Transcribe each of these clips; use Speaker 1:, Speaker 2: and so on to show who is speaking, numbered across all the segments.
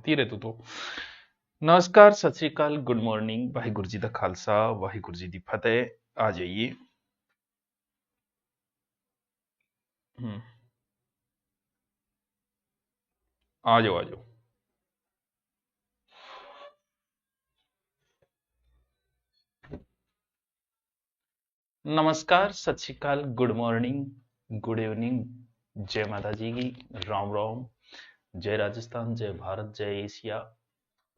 Speaker 1: घूमती रहे तू तो। नमस्कार, सत श्री अकाल, गुड मॉर्निंग, वाहिगुरु जी दा खालसा, वाहिगुरु जी दी फतेह। आ जाइए। हम्म, आ जाओ आ जाओ। नमस्कार, सत श्री अकाल, गुड मॉर्निंग, गुड इवनिंग, जय माता जी की, राम राम, जय राजस्थान, जय भारत, जय एशिया,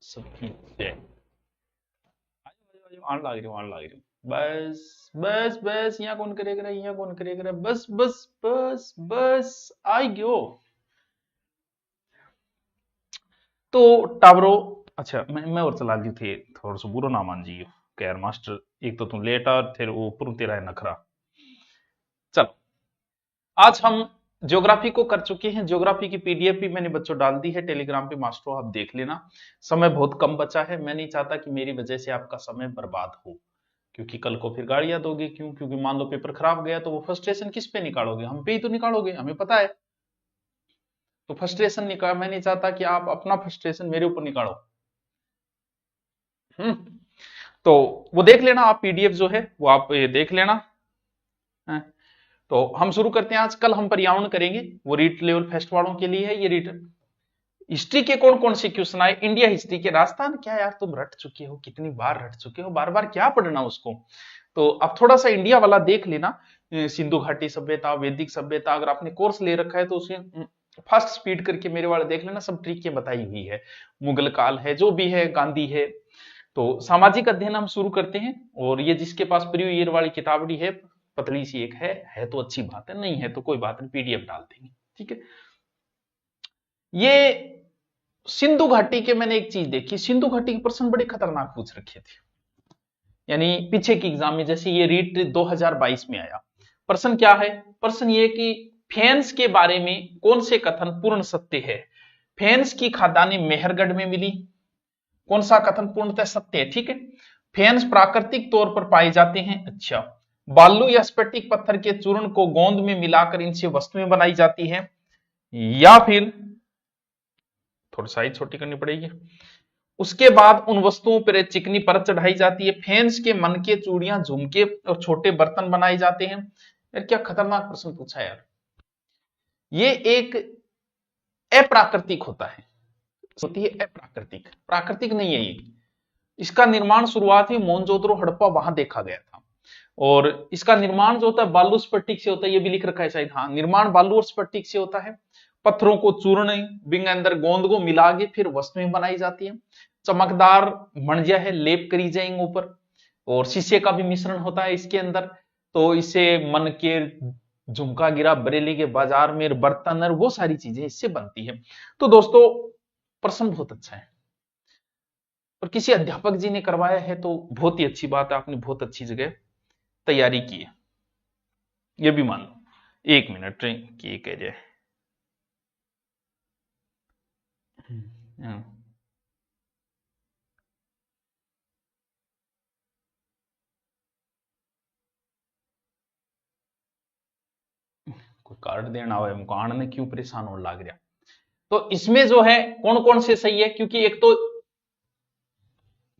Speaker 1: सबकी जय। आन लाग रही हूँ, आन लाग रही हूँ। बस बस बस, यहाँ कौन करेगा, यहाँ कौन करेगा, बस बस बस बस, आई गयो। तो टावरो, अच्छा मैं और चला ली थी, थोड़ा सा बुरा ना मान जियो। यार मास्टर, एक तो तुम लेट आ, फिर वो ऊपर तेरा है नखरा। चलो, आज हम ज्योग्राफी को कर चुके हैं। ज्योग्राफी की पीडीएफ भी मैंने बच्चों डाल दी है टेलीग्राम पे, मास्टरों आप देख लेना। समय बहुत कम बचा है, मैं नहीं चाहता कि मेरी वजह से आपका समय बर्बाद हो, क्योंकि कल को फिर गाड़ियां दोगे क्यों? क्योंकि मान लो पेपर खराब गया तो वो फ्रस्ट्रेशन किस पे निकालोगे? हम पे ही तो निकालोगे, हमें पता है। तो फ्रस्ट्रेशन निकाल, मैं नहीं चाहता कि आप अपना फ्रस्ट्रेशन मेरे ऊपर निकालो। हम्म। तो वो देख लेना आप, पीडीएफ जो है वो आप ये देख लेना है। तो हम शुरू करते हैं। आज कल हम पर्यावरण करेंगे, वो रीट लेवल फेस्ट वालों के लिए है। ये रीट हिस्ट्री के कौन कौन से क्वेश्चन आए, इंडिया हिस्ट्री के। राजस्थान क्या यार, तुम रट चुके हो, कितनी बार रट चुके हो, बार बार क्या पढ़ना उसको। तो अब थोड़ा सा इंडिया वाला देख लेना। सिंधु घाटी सभ्यता, वैदिक सभ्यता, अगर आपने कोर्स ले रखा है तो उसे फास्ट स्पीड करके मेरे वाले देख लेना, सब ट्रिक बताई हुई है। मुगल काल है, जो भी है, गांधी है। तो सामाजिक अध्ययन हम शुरू करते हैं। और ये जिसके पास प्री ईयर वाली किताबड़ी है, पतली सी एक है तो अच्छी बात है, नहीं है तो कोई बात नहीं, पीडीएफ डाल देंगे, ठीक है। ये सिंधु घाटी के मैंने एक चीज देखी, सिंधु घाटी के प्रश्न बड़े खतरनाक पूछ रखे थे। यानी पीछे की एग्जाम में, जैसे ये रीट 2022 में आया, प्रश्न क्या है? प्रश्न ये कि फेंस के बारे में कौन से कथन पूर्ण सत्य है? फेंस की खदानें मेहरगढ़ में मिली, कौन सा कथन पूर्णतः सत्य है? ठीक है। फेंस प्राकृतिक तौर पर पाए जाते हैं, अच्छा। बालू या स्फटिक पत्थर के चूर्ण को गोंद में मिलाकर इनसे वस्तुएं बनाई जाती है, या फिर थोड़ी साइज छोटी करनी पड़ेगी। उसके बाद उन वस्तुओं पर एक चिकनी परत चढ़ाई जाती है। फेंस के मन के चूड़ियां, झुमके और छोटे बर्तन बनाए जाते हैं। यार क्या खतरनाक प्रश्न पूछा यार। ये एक अप्राकृतिक होता है, होती है अप्राकृतिक, प्राकृतिक नहीं है ये। इसका निर्माण शुरुआत ही मोहनजोदड़ो हड़प्पा वहां देखा गया था। और इसका निर्माण जो होता है बालू स्फटिक से होता है, ये भी लिख रखा है शायद, हाँ, निर्माण बालू और स्फटिक से होता है। पत्थरों को चूर्ण बिंग अंदर गोंद को मिला के फिर वस्तुएं बनाई जाती है। चमकदार मणिया है, लेप करी जाएंगे ऊपर। और शीशे का भी मिश्रण होता है इसके अंदर। तो इसे मन के झुमका गिरा बरेली के बाजार में, बर्तन और वो सारी चीजें इससे बनती है। तो दोस्तों, प्रश्न बहुत अच्छा है, और किसी अध्यापक जी ने करवाया है तो बहुत ही अच्छी बात है, आपने बहुत अच्छी जगह तैयारी की है, ये भी मान लो। एक मिनट की कह जाए। हाँ, कोई कार्ड देना हो मुझको, आने क्यों परेशान होने लग रहा। तो इसमें जो है कौन कौन से सही है, क्योंकि एक तो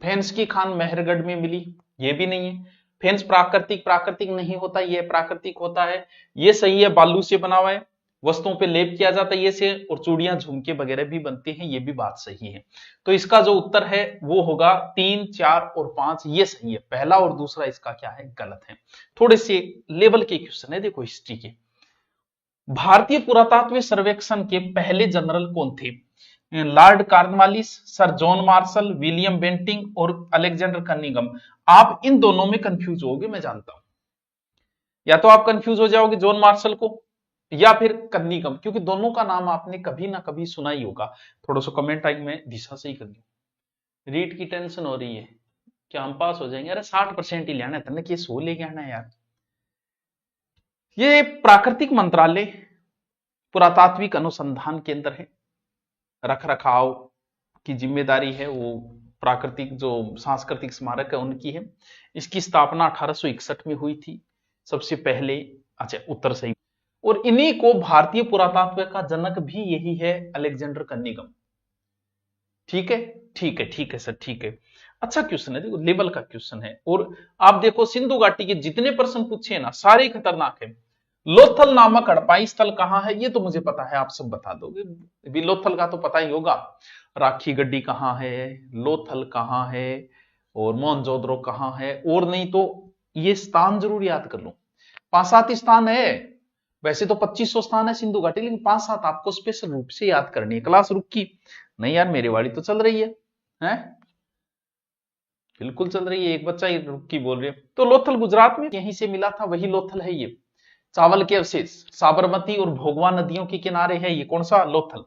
Speaker 1: फेंस की खान मेहरगढ़ में मिली, ये भी नहीं है। फेंस प्राकृतिक, प्राकृतिक नहीं होता, ये प्राकृतिक होता है, ये सही है, बालू से बना हुआ है, वस्तुओं पे लेप किया जाता है ये से, और चूड़ियां झुमके वगैरह भी बनते हैं, ये भी बात सही है। तो इसका जो उत्तर है वो होगा 3, 4 और 5, ये सही है। पहला और दूसरा इसका क्या है, गलत है। थोड़े से लेवल के क्वेश्चन है, देखो हिस्ट्री के। भारतीय पुरातत्व सर्वेक्षण के पहले जनरल कौन थे? Lord Cornwallis, Sir John Marshall, William Bentinck और अलेक्जेंडर कनिंघम। आप इन दोनों में कंफ्यूज होगे, मैं जानता हूं। या तो आप कंफ्यूज हो जाओगे जॉन मार्शल को, या फिर कनिंघम, क्योंकि दोनों का नाम आपने कभी ना कभी सुना ही होगा। थोड़ा सा कमेंट टाइम में दिशा सही कर दो। रीट की टेंशन हो रही है, क्या हम पास हो जाएंगे? अरे 60% ही लेना है तने, कि 100 लेके आना है यार। ये प्राकृतिक मंत्रालय पुरातात्विक अनुसंधान केंद्र है, रख रखाव की जिम्मेदारी है वो प्राकृतिक जो सांस्कृतिक स्मारक है उनकी है। इसकी स्थापना 1861 में हुई थी सबसे पहले। अच्छा, उत्तर सही। और इन्हीं को भारतीय पुरातत्व का जनक भी यही है, अलेक्जेंडर कनिंघम। ठीक है, ठीक है, ठीक है सर, ठीक है। अच्छा क्वेश्चन है, देखो लेवल का क्वेश्चन है। और आप देखो सिंधु घाटी के जितने प्रश्न पूछे ना सारे खतरनाक है। लोथल नामक हड़प्पाई स्थल कहाँ है, ये तो मुझे पता है, आप सब बता दोगे। भी लोथल का तो पता ही होगा। राखी गड्डी कहाँ है, लोथल कहाँ है, और मोहनजोदड़ो कहाँ है, और नहीं तो ये स्थान जरूर याद कर लो। 5-7 स्थान है, वैसे तो 2500 स्थान है सिंधु घाटी, लेकिन 5-7 आपको स्पेशल रूप से याद करनी है। क्लास रुक की नहीं यार, मेरी वाली तो चल रही है, हैं? बिल्कुल चल रही है, एक बच्चा ही रुक की बोल रहे है। तो लोथल गुजरात में यहीं से मिला था, वही लोथल है ये। चावल के अवशेष साबरमती और भोगवा नदियों के किनारे है, ये कौन सा लोथल,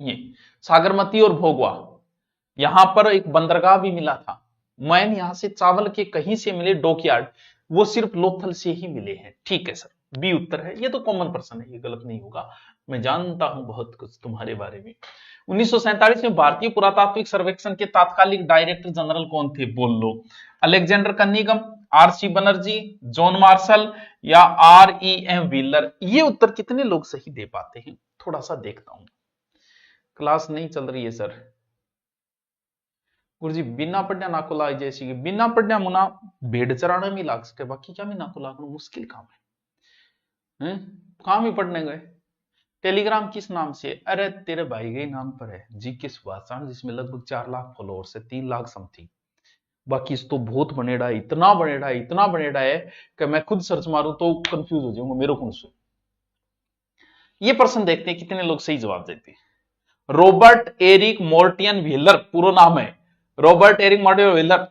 Speaker 1: ये सागरमती और भोगवा। यहां पर एक बंदरगाह भी मिला था। मैन यहां से चावल के कहीं से मिले डॉकयार्ड, वो सिर्फ लोथल से ही मिले हैं। ठीक है सर, बी उत्तर है। ये तो कॉमन पर्सन है, ये गलत नहीं होगा। मैं जानता हूं बहुत कुछ तुम्हारे बारे में। 1947 में भारतीय पुरातात्विक सर्वेक्षण के तात्कालिक डायरेक्टर जनरल कौन थे, बोल लो। Alexander Cunningham, R C. Banerjee, John Marshall या R.E.M. व्हीलर। ये उत्तर कितने लोग सही दे पाते हैं, थोड़ा सा देखता हूं। क्लास नहीं चल रही है सर। गुरुजी बिना पढ़िया नाको लाग जैसी कि बिना पढ़िया मुना भेड़ चराने में लाग सके, बाकी क्या में नाको लागना मुश्किल काम है, काम ही पढ़ने गए। टेलीग्राम किस नाम से, अरे तेरे भाई के नाम पर है, जी के सुभाषचंद्र, जिसमें लगभग 4 लाख फॉलोअर्स है, 3 लाख समथिंग। बाकी इस तो बहुत बनेड़ा है, इतना बनेड़ा है, इतना बनेड़ा है कि मैं खुद सर्च मारूं तो कंफ्यूज हो जाऊंगा मेरे को से। ये प्रश्न देखते हैं कितने लोग सही जवाब देते हैं। रॉबर्ट एरिक मोर्टियन व्हीलर पूरा नाम है, रॉबर्ट एरिक मोर्टियन व्हीलर।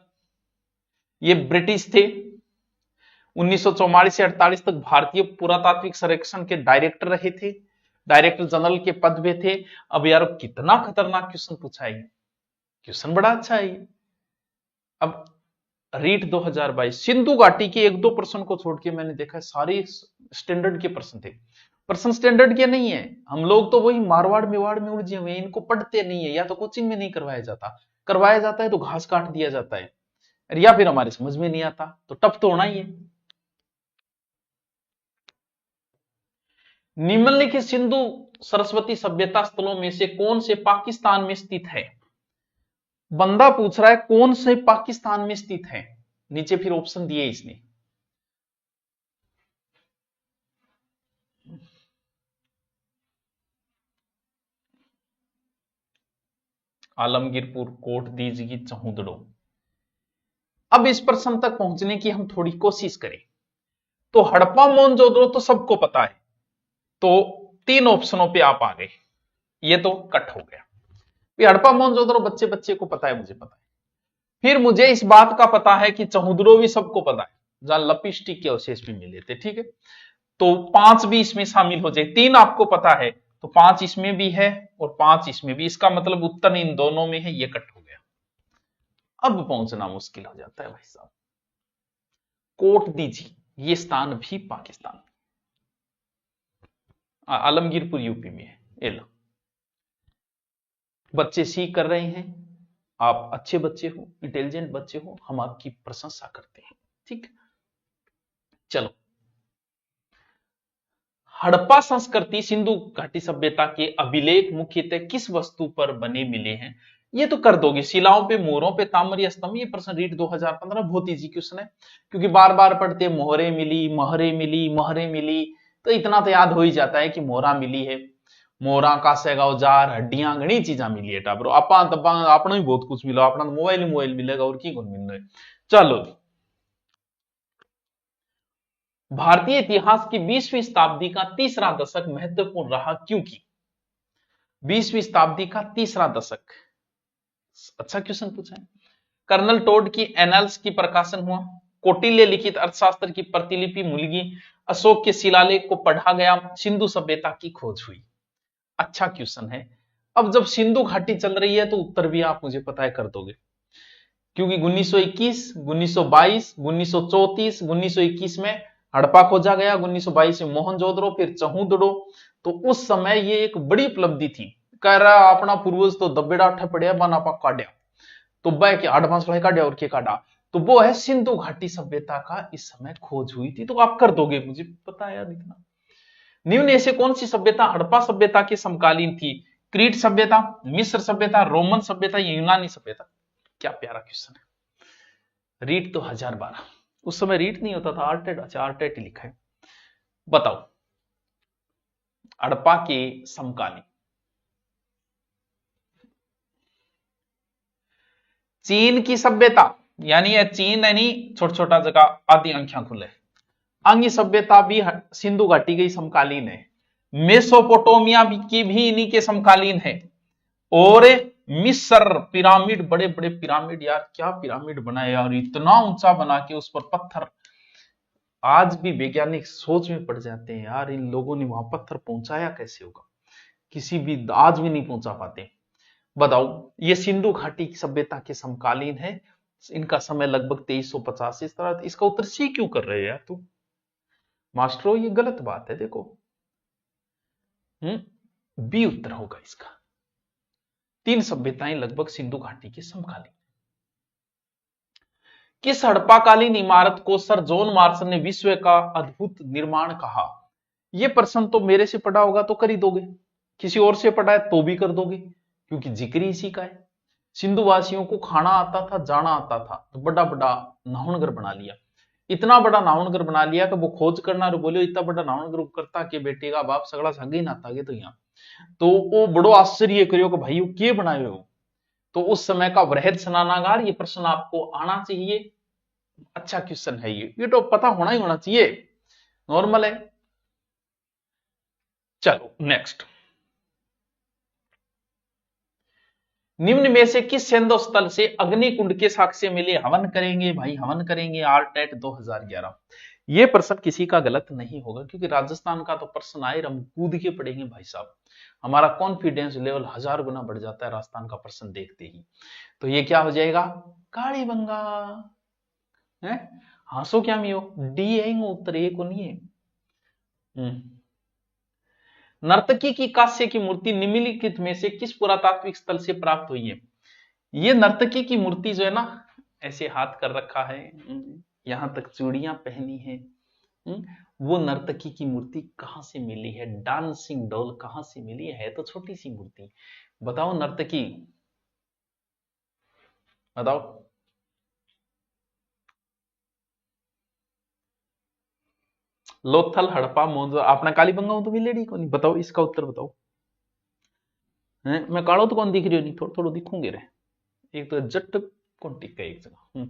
Speaker 1: ये ब्रिटिश थे। 1944 से 48 तक भारतीय पुरातात्विक सर्वेक्षण के डायरेक्टर रहे थे, डायरेक्टर जनरल के पद पे थे। अब यार कितना खतरनाक क्वेश्चन पूछा है, क्वेश्चन बड़ा अच्छा है। अब रीट 2022 सिंधु घाटी के 1-2 प्रश्न को छोड़ के मैंने देखा सारे स्टैंडर्ड के प्रश्न थे। प्रश्न स्टैंडर्ड के नहीं है, हम लोग तो वही मारवाड़ मेवाड़ में उलझे हुए, इनको पढ़ते नहीं है, या तो कोचिंग में नहीं करवाया जाता है तो घास काट दिया जाता है, या फिर हमारे समझ में नहीं आता, तो टफ तो होना ही है। निम्नलिखित सिंधु सरस्वती सभ्यता स्थलों में से कौन से पाकिस्तान में स्थित है। बंदा पूछ रहा है कौन से पाकिस्तान में स्थित है, नीचे फिर ऑप्शन दिए इसने। आलमगीरपुर, कोट दीजगी, चहुदड़ो। अब इस प्रश्न तक पहुंचने की हम थोड़ी कोशिश करें तो हड़प्पा मोहनजोदड़ो तो सबको पता है, तो 3 ऑप्शनों पे आप आ गए, ये तो कट हो गया। हड़प्पा मोहनजोदड़ो बच्चे बच्चे को पता है, मुझे पता है। फिर मुझे इस बात का पता है कि चहुदड़ो भी सबको पता है, जहां लपिस्टिक के अवशेष भी मिले थे, ठीक है। तो 5 भी इसमें शामिल हो जाए, 3 आपको पता है तो 5 इसमें भी है और 5 इसमें भी, इसका मतलब उत्तर इन दोनों में है, ये कट हो गया। अब पहुंचना मुश्किल हो जाता है भाई साहब। कोट दीजी ये स्थान भी पाकिस्तान, आलमगीरपुर यूपी में है। ये लो बच्चे सी कर रहे हैं, आप अच्छे बच्चे हो, इंटेलिजेंट बच्चे हो, हम आपकी प्रशंसा करते हैं, ठीक। चलो, हड़प्पा संस्कृति सिंधु घाटी सभ्यता के अभिलेख मुख्यतः किस वस्तु पर बने मिले हैं, ये तो कर दोगे। शिलाओं पे, मोहरों पे, ताम्र स्तंभ। ये प्रश्न रीट 2015 बहुत इजी क्वेश्चन है, क्योंकि बार बार पढ़ते मोहरे मिली, महरे मिली, महरे मिली, तो इतना तो याद हो ही जाता है कि मोहरा मिली है। मोहरा, कासेगा औजार, हड्डियां, घनी चीजा मिली है टाबरो। आपा तपा आपने ही बहुत कुछ मिला, अपना मोबाइल मिलेगा और की कौन मिल रहा है। चलो, भारतीय इतिहास की 20वीं शताब्दी का तीसरा दशक महत्वपूर्ण रहा, क्योंकि 20वीं शताब्दी का तीसरा दशक, अच्छा क्वेश्चन पूछा है। कर्नल टोड की एनाल्स की प्रकाशन हुआ, कौटिल्य लिखित अर्थशास्त्र की प्रतिलिपि मुलगी, अशोक के शिलालेख को पढ़ा गया, सिंधु सभ्यता की खोज हुई। अच्छा क्वेश्चन है। अब जब सिंधु घाटी चल रही है तो उत्तर भी आप मुझे पता है कर दोगे, क्योंकि 1921, 1922, 1934, 1921 में हड़प्पा खोजा गया, 1922 में मोहनजोदड़ो, फिर चहुदड़ो। तो उस समय ये एक बड़ी उपलब्धि थी। कह रहा अपना पूर्वज तो दबेड़ा अठा पड़िया बना पा काटिया, तो वह के 8 सड़े काटिया और के काटा, तो वो है सिंधु घाटी सभ्यता का इस समय खोज हुई थी। तो आप कर दोगे, मुझे पता है यार इतना। निम्न में से कौन सी सभ्यता हड़प्पा सभ्यता के समकालीन थी, क्रीट सभ्यता, मिस्र सभ्यता, रोमन सभ्यता या यूनानी सभ्यता? क्या प्यारा क्वेश्चन है। रीट तो 1012, उस समय रीट नहीं होता था, आर्टेड। अच्छा आर्टेड लिखा है। बताओ हड़प्पा के समकालीन चीन की सभ्यता, यानी चीन यानी छोटा छोटा जगह आदि अंख्या खुले, अंग सभ्यता भी सिंधु घाटी के समकालीन है। मेसोपोटामिया की भी इन्हीं के समकालीन है। और मिस्र पिरामिड, बड़े बड़े पिरामिड, यार क्या पिरामिड बनाए यार, इतना ऊंचा बना के उस पर पत्थर, आज भी वैज्ञानिक सोच में पड़ जाते हैं यार इन लोगों ने वहां पत्थर पहुंचाया कैसे होगा, किसी भी आज भी नहीं पहुंचा पाते। बताओ ये सिंधु घाटी की सभ्यता के समकालीन है, इनका समय लगभग 2350 इस तरह। इसका उत्तर सी क्यों कर रहे हो यार तू मास्टरो, ये गलत बात है। देखो बी उत्तर होगा इसका। तीन सभ्यताएं लगभग सिंधु घाटी के समकालीन। किस हड़प्पाकालीन इमारत को सर जॉन मार्शल ने विश्व का अद्भुत निर्माण कहा? यह प्रश्न तो मेरे से पढ़ा होगा तो कर ही दोगे, किसी और से पढ़ा है तो भी कर दोगे, क्योंकि जिक्र इसी का है। सिंधु वासियों को खाना आता था, जाना आता था, तो बड़ा बड़ा नाहनगर बना लिया। इतना बड़ा नाहनगर बना लिया कि वो खोज करना बोले इतना बड़ा नाहनगर करता के बेटे का बाप सगड़ा संगी नाता गे तो यहाँ, तो वो बड़ो आश्चर्य करियो कि भाई के बनाए हो। तो उस समय का वृहद स्नानागार, ये प्रश्न आपको आना चाहिए। अच्छा क्वेश्चन है ये तो पता होना ही होना चाहिए, नॉर्मल है। चलो नेक्स्ट, निम्न में से किस सेंधो स्थल से अग्निकुंड के साक्ष्य मिले? हवन करेंगे भाई, हवन करेंगे। आरटेट 2011। ये प्रश्न किसी का गलत नहीं होगा, क्योंकि राजस्थान का तो प्रश्न आए, हम कूद के पढ़ेंगे भाई साहब। हमारा कॉन्फिडेंस लेवल 1000 गुना बढ़ जाता है राजस्थान का प्रश्न देखते ही। तो ये क्या हो जाएगा? कालीबंगा है। हंसो क्या मियो, डी है उत्तर, ए को नहीं है। नर्तकी की कांस्य की मूर्ति निम्नलिखित में से किस पुरातात्विक स्थल से प्राप्त हुई है? ये नर्तकी की मूर्ति जो है ना, ऐसे हाथ कर रखा है, यहां तक चूड़ियां पहनी है, वो नर्तकी की मूर्ति कहां से मिली है? डांसिंग डॉल कहां से मिली है? तो छोटी सी मूर्ति। बताओ नर्तकी, बताओ। लोथल, हड़प्पा, मोहनजो, आपने कालीबंगा तो मिलेडी को नहीं। बताओ इसका उत्तर बताओ। मैं कालो तो कौन दिख रही हो? नहीं थोड़ा थोड़ा दिखूंगे रे, एक तो जट कौन टिक एक जगह।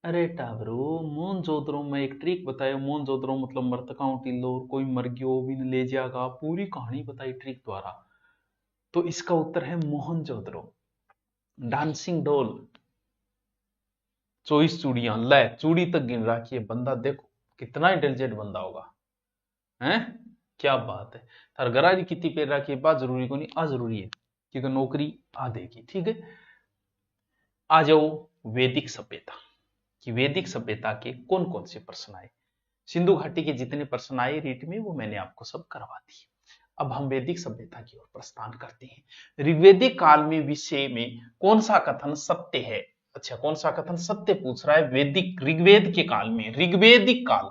Speaker 1: अरे टाबरो, मोहनजोदड़ो में एक ट्रिक बताया। मोहनजोदड़ो मतलब मरतका टिल्लो, कोई मर गयो भी ले जाएगा, पूरी कहानी बताई ट्रिक द्वारा। तो इसका उत्तर है मोहनजोदड़ो। डांसिंग डॉल, 24 चूड़ियां, ले चूड़ी तक गिन रखी है बंदा, देखो कितना इंटेलिजेंट बंदा होगा, हैं? क्या बात है। थार गरारी कितनी पेर रखी है बात जरूरी को नहीं, अजरूरी है, क्योंकि नौकरी आ देगी। ठीक है, आ जाओ वैदिक सभ्यता कि वैदिक सभ्यता के कौन कौन से प्रश्न आए। सिंधु घाटी के जितने प्रश्न आए रीट में वो मैंने आपको सब करवा दिए। अब हम वैदिक सभ्यता की ओर प्रस्थान करते हैं। ऋग्वेदिक काल में विषय में कौन सा कथन सत्य है? अच्छा कौन सा कथन सत्य पूछ रहा है? वैदिक ऋग्वेद के काल में, ऋग्वेदिक काल,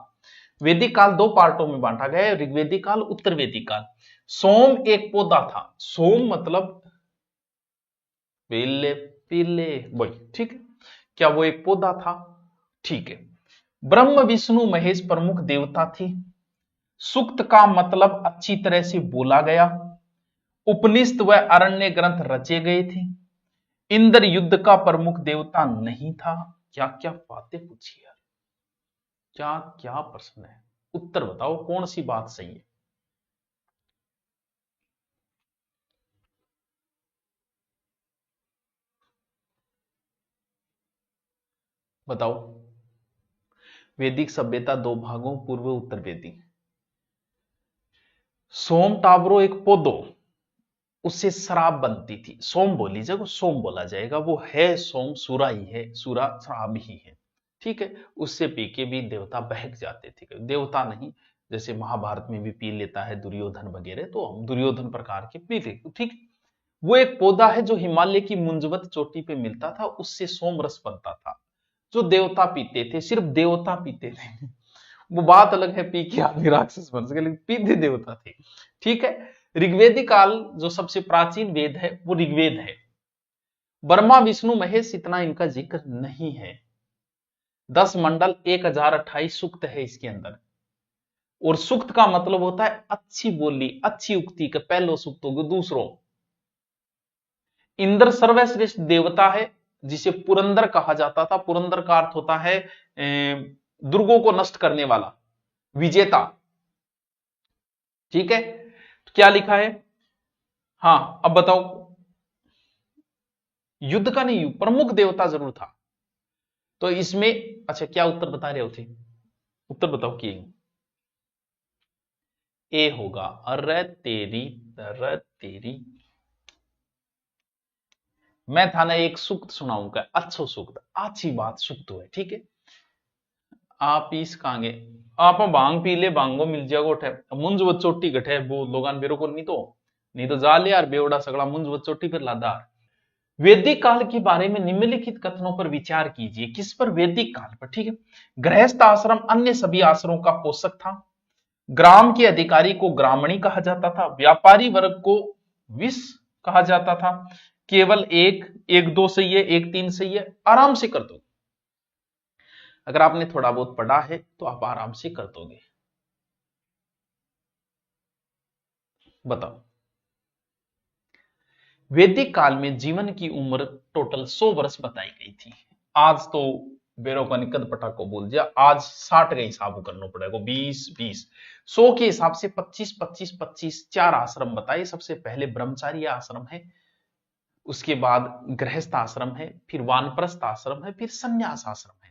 Speaker 1: वैदिक काल दो पार्टों में बांटा गया है, ऋग्वेदिक काल, उत्तर वैदिक काल। सोम एक पौधा था, सोम मतलब पीले पीले वही, ठीक है, क्या वो एक पौधा था? ठीक है। ब्रह्म विष्णु महेश प्रमुख देवता थे। सूक्त का मतलब अच्छी तरह से बोला गया। उपनिषद व अरण्य ग्रंथ रचे गए थे। इंद्र युद्ध का प्रमुख देवता नहीं था। क्या क्या बातें पूछी यार, क्या क्या प्रश्न है। उत्तर बताओ कौन सी बात सही है? बताओ। वैदिक सभ्यता दो भागों, पूर्व उत्तर वैदिक। सोम टावरो एक पौधो, उससे शराब बनती थी। सोम बोली जब सोम बोला जाएगा, वो है सोम, सूरा ही है, सूरा शराब ही है। ठीक है, उससे पी के भी देवता बहक जाते थे। देवता नहीं, जैसे महाभारत में भी पी लेता है दुर्योधन वगैरह, तो हम दुर्योधन प्रकार के पीते। ठीक, वो एक पौधा है जो हिमालय की मुंजवत चोटी पे मिलता था, उससे सोम रस बनता था, जो देवता पीते थे, सिर्फ देवता पीते थे। वो बात अलग है, पी के आदमी राक्षस बन सके, लेकिन पीते देवता थे। ठीक है, ऋग्वेदिक काल जो सबसे प्राचीन वेद है वो ऋग्वेद है। ब्रह्मा विष्णु महेश इतना इनका जिक्र नहीं है। 10 मंडल 1028 सूक्त है इसके अंदर। और सूक्त का मतलब होता है अच्छी बोली, अच्छी उक्ति का पहलो सूक्त होगा दूसरों। इंद्र सर्वश्रेष्ठ देवता है, जिसे पुरंदर कहा जाता था। पुरंदर का अर्थ होता है दुर्गों को नष्ट करने वाला, विजेता। ठीक है, तो क्या लिखा है? हाँ अब बताओ, युद्ध का नहीं, प्रमुख देवता जरूर था। तो इसमें अच्छा क्या उत्तर बता रहे हो थे? उत्तर बताओ कि ए होगा। अरे तेरी, अरे तेरी, मैं था ना एक सूक्त सुनाऊंगा, अच्छो सूक्त, अच्छी बात सूक्त है। ठीक है, आप इस कांगे आप भांग पी ले, भांगो मिल जाएगा उठे मुंज व चोटी गठे वो लोगान बेरो को नहीं तो जा ले यार बेवड़ा सगड़ा मुंज व चोटी पर लादार। वैदिक काल के बारे में निम्नलिखित कथनों पर विचार कीजिए। किस पर? वैदिक काल पर। ठीक है, गृहस्थ आश्रम अन्य सभी आश्रमों का पोषक था। ग्राम के अधिकारी को ग्रामणी कहा जाता था। व्यापारी वर्ग को विष कहा जाता था। केवल एक एक दो सही है, एक तीन सही है, आराम से कर दो। अगर आपने थोड़ा बहुत पढ़ा है तो आप आराम से कर दोगे। बताओ, वैदिक काल में जीवन की उम्र टोटल 100 वर्ष बताई गई थी। आज तो बेरो का निकट पटा को बोल दिया, आज 60 का हिसाब करना पड़ेगा, 20 20 100 के हिसाब से 25 25 25 चार आश्रम बताए। सबसे पहले ब्रह्मचारी आश्रम है, उसके बाद गृहस्थ आश्रम है, फिर वानप्रस्थ आश्रम है, फिर संन्यास आश्रम है।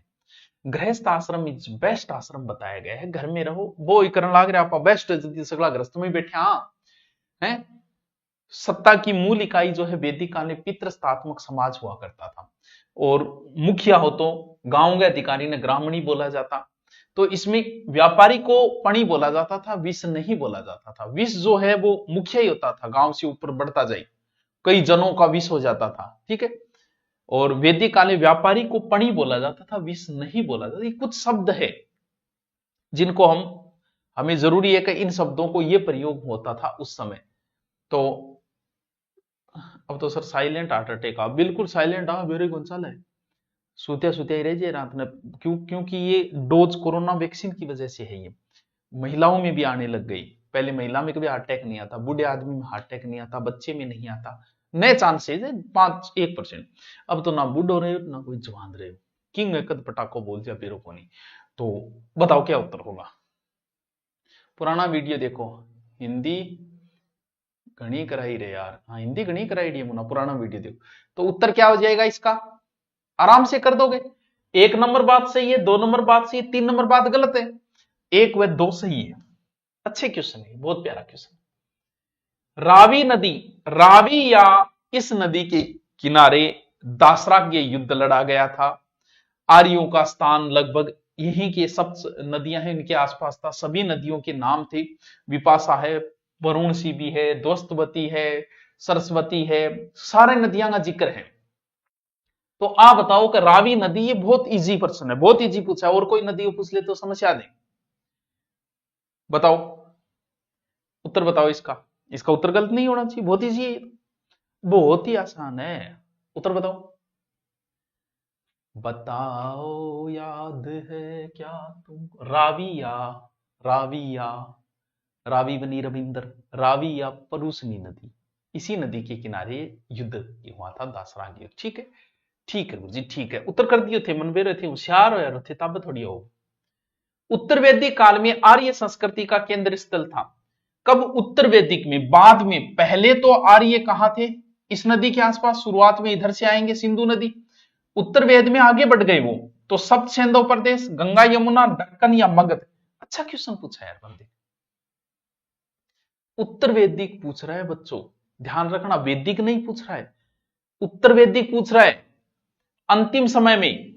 Speaker 1: गृहस्थ आश्रम इज बेस्ट आश्रम बताया गया है। घर में रहो वो ही करने लाग रहे आप बेस्ट सगला ग्रस्त में बैठे। हाँ है, सत्ता की मूल इकाई जो है वैदिक काल में पितृस्थात्मक समाज हुआ करता था। और मुखिया हो तो गांव के अधिकारी ने ग्रामणी बोला जाता। तो इसमें व्यापारी को पणी बोला जाता था, विष नहीं बोला जाता था। विष जो है वो मुखिया ही होता था, गांव से ऊपर बढ़ता जाए कई जनों का विष हो जाता था। ठीक है, और वैदिक काल में व्यापारी को पणी बोला जाता था, विष नहीं बोला जाता। ये कुछ शब्द है जिनको हमें जरूरी है कि इन शब्दों को ये प्रयोग होता था उस समय। तो अब तो सर साइलेंट हार्ट अटैक आ, बिल्कुल साइलेंट आ मेरे गुंचाल है, सूत्या सूत्या ही रह जाए रात में। क्योंकि ये डोज कोरोना वैक्सीन की वजह से है। ये महिलाओं में भी आने लग गई। पहले महिला में कभी हार्ट अटैक नहीं आता, बूढ़े आदमी में हार्ट अटैक नहीं आता, बच्चे में नहीं आता, नए चांसेज है 5-1%। अब तो ना बूढ़ो रहे हो ना कोई जवान रहे हो, किंग कद पटाखो बोल दिया पेरो को नहीं। तो बताओ क्या उत्तर होगा? पुराना वीडियो देखो, हिंदी घनी कराई रे यार, हाँ हिंदी घनी कराई डी मुना, पुराना वीडियो देखो। तो उत्तर क्या हो जाएगा इसका? आराम से कर दोगे। 1 नंबर बात सही है, 2 नंबर बात सही है, 3 नंबर बात गलत है, 1 व 2 सही है। अच्छे क्वेश्चन है, बहुत प्यारा क्वेश्चन। रावी नदी, रावी या इस नदी के किनारे दासराग्य युद्ध लड़ा गया था। आर्यों का स्थान लगभग यहीं के सब नदियां हैं इनके आसपास था। सभी नदियों के नाम थे, विपाशा है, वरुण सी भी है, दोस्तवती है, सरस्वती है, सारे नदियां का जिक्र है। तो आप बताओ कि रावी नदी, ये बहुत इजी प्रश्न है, बहुत इजी पूछा है। और कोई नदी को पूछ ले तो समस्या दें। बताओ उत्तर बताओ इसका। इसका उत्तर गलत नहीं होना चाहिए, बहुत इजी है, बहुत ही आसान है। उत्तर बताओ, बताओ याद है क्या तुमको? राविया, राविया, रावी बनी रविंदर, रावी या परूसनी नदी, इसी नदी के किनारे युद्ध हुआ था, दासराग युद्ध। ठीक है, ठीक है गुरु जी, ठीक है, उत्तर कर दिए थे, मनबे रहे थे, होशियार हो यार थे, तब थोड़ी हो। उत्तर वैदिक काल में आर्य संस्कृति का केंद्र स्थल था। कब? उत्तर वैदिक में, बाद में। पहले तो आर्य कहां थे? इस नदी के आसपास, शुरुआत में इधर से आएंगे सिंधु नदी, उत्तर वेद में आगे बढ़ गए वो तो सप्त सिंधु प्रदेश, गंगा यमुना, दक्कन या मगध। अच्छा क्वेश्चन पूछा यार बंदे, उत्तर वैदिक पूछ रहा है बच्चों, ध्यान रखना, वैदिक नहीं पूछ रहा है, उत्तर वैदिक पूछ रहा है। अंतिम समय में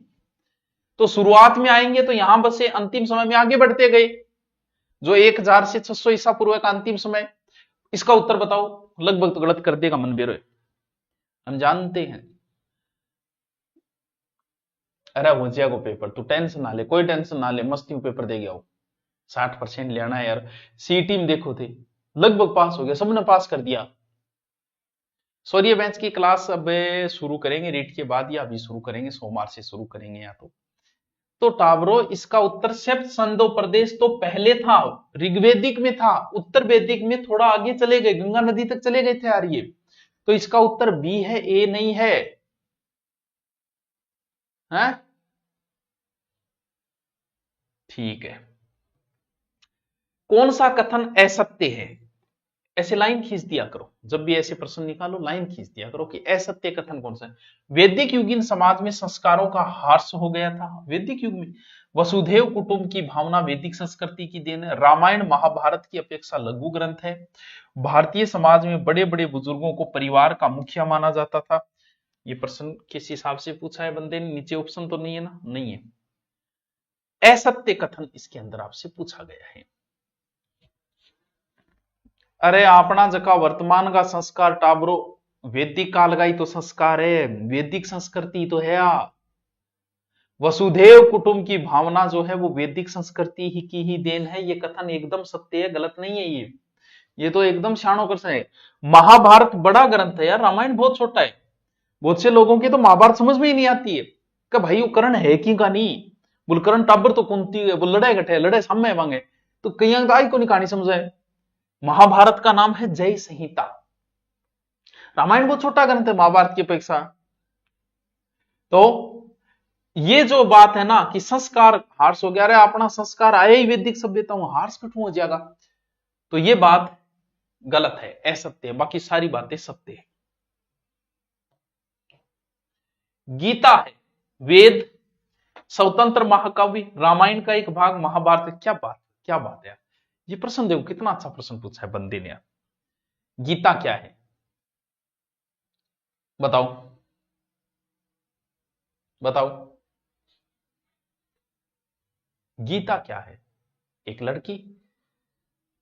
Speaker 1: तो शुरुआत में आएंगे तो यहां बसे, अंतिम समय में आगे बढ़ते गए, जो 1000 से 600 ईसा पूर्व का अंतिम समय। इसका उत्तर बताओ, लगभग तो गलत कर देगा मन बेरो, हम जानते हैं। अरे हो जाएगा पेपर, तू टेंशन ना ले, कोई टेंशन ना ले, मस्ती में पेपर दे गया हो। 60% लेना है यार। सीईटी में देखो थे लगभग पास हो गया, सबने पास कर दिया। सौर्य बेंच की क्लास अब शुरू करेंगे रीट के बाद या अभी शुरू करेंगे, सोमवार से शुरू करेंगे या तो टावरो इसका उत्तर सेप्त संदो प्रदेश तो पहले था, ऋग्वेदिक में था, उत्तर वैदिक में थोड़ा आगे चले गए, गंगा नदी तक चले गए थे यार ये। तो इसका उत्तर बी है, ए नहीं है, हैं? ठीक है। कौन सा कथन असत्य है? ऐसे लाइन खींच दिया करो, जब भी ऐसे प्रश्न निकालो लाइन खींच दिया करो कि असत्य कथन कौन सा है। वैदिक युगीन समाज में संस्कारों का ह्रास हो गया था, वैदिक युग में। वसुधैव कुटुंब की भावना वैदिक संस्कृति की देन है। रामायण महाभारत की अपेक्षा लघु ग्रंथ है। भारतीय समाज में बड़े बड़े बुजुर्गों को परिवार का मुखिया माना जाता था। ये प्रश्न किस हिसाब से पूछा है बंदे ने, नीचे ऑप्शन तो नहीं है ना, नहीं है। असत्य कथन इसके अंदर आपसे पूछा गया है। अरे अपना जका वर्तमान का संस्कार टाबरो वैदिक काल का ही तो संस्कार है, वैदिक संस्कृति तो है। वसुधैव कुटुंब की भावना जो है वो वैदिक संस्कृति ही की ही देन है। ये कथन एकदम सत्य है, गलत नहीं है ये तो एकदम शानो कर है। महाभारत बड़ा ग्रंथ है यार, रामायण बहुत छोटा है। बहुत से लोगों की तो महाभारत समझ में ही नहीं आती है कि भाई वो कर्ण है कि का नहीं, बोल कर्ण टाबर तो कुंती है, बोल लड़ाई घटे लड़ाई सामने मांगे, तो कहीं आई को नहीं कहानी समझाए। महाभारत का नाम है जय संहिता। रामायण बहुत छोटा ग्रंथ है महाभारत की अपेक्षा। तो ये जो बात है ना कि संस्कार हार्स हो गया, अरे अपना संस्कार आया ही वैदिक सभ्यता में, हार्स कठू हो जाएगा, तो ये बात गलत है, असत्य है। बाकी सारी बातें सत्य है। गीता है वेद, स्वतंत्र महाकाव्य, रामायण का एक भाग, महाभारत। क्या बात है। ये प्रश्न देखो कितना अच्छा प्रश्न पूछा है बंदे ने। गीता क्या है बताओ, बताओ गीता क्या है? एक लड़की,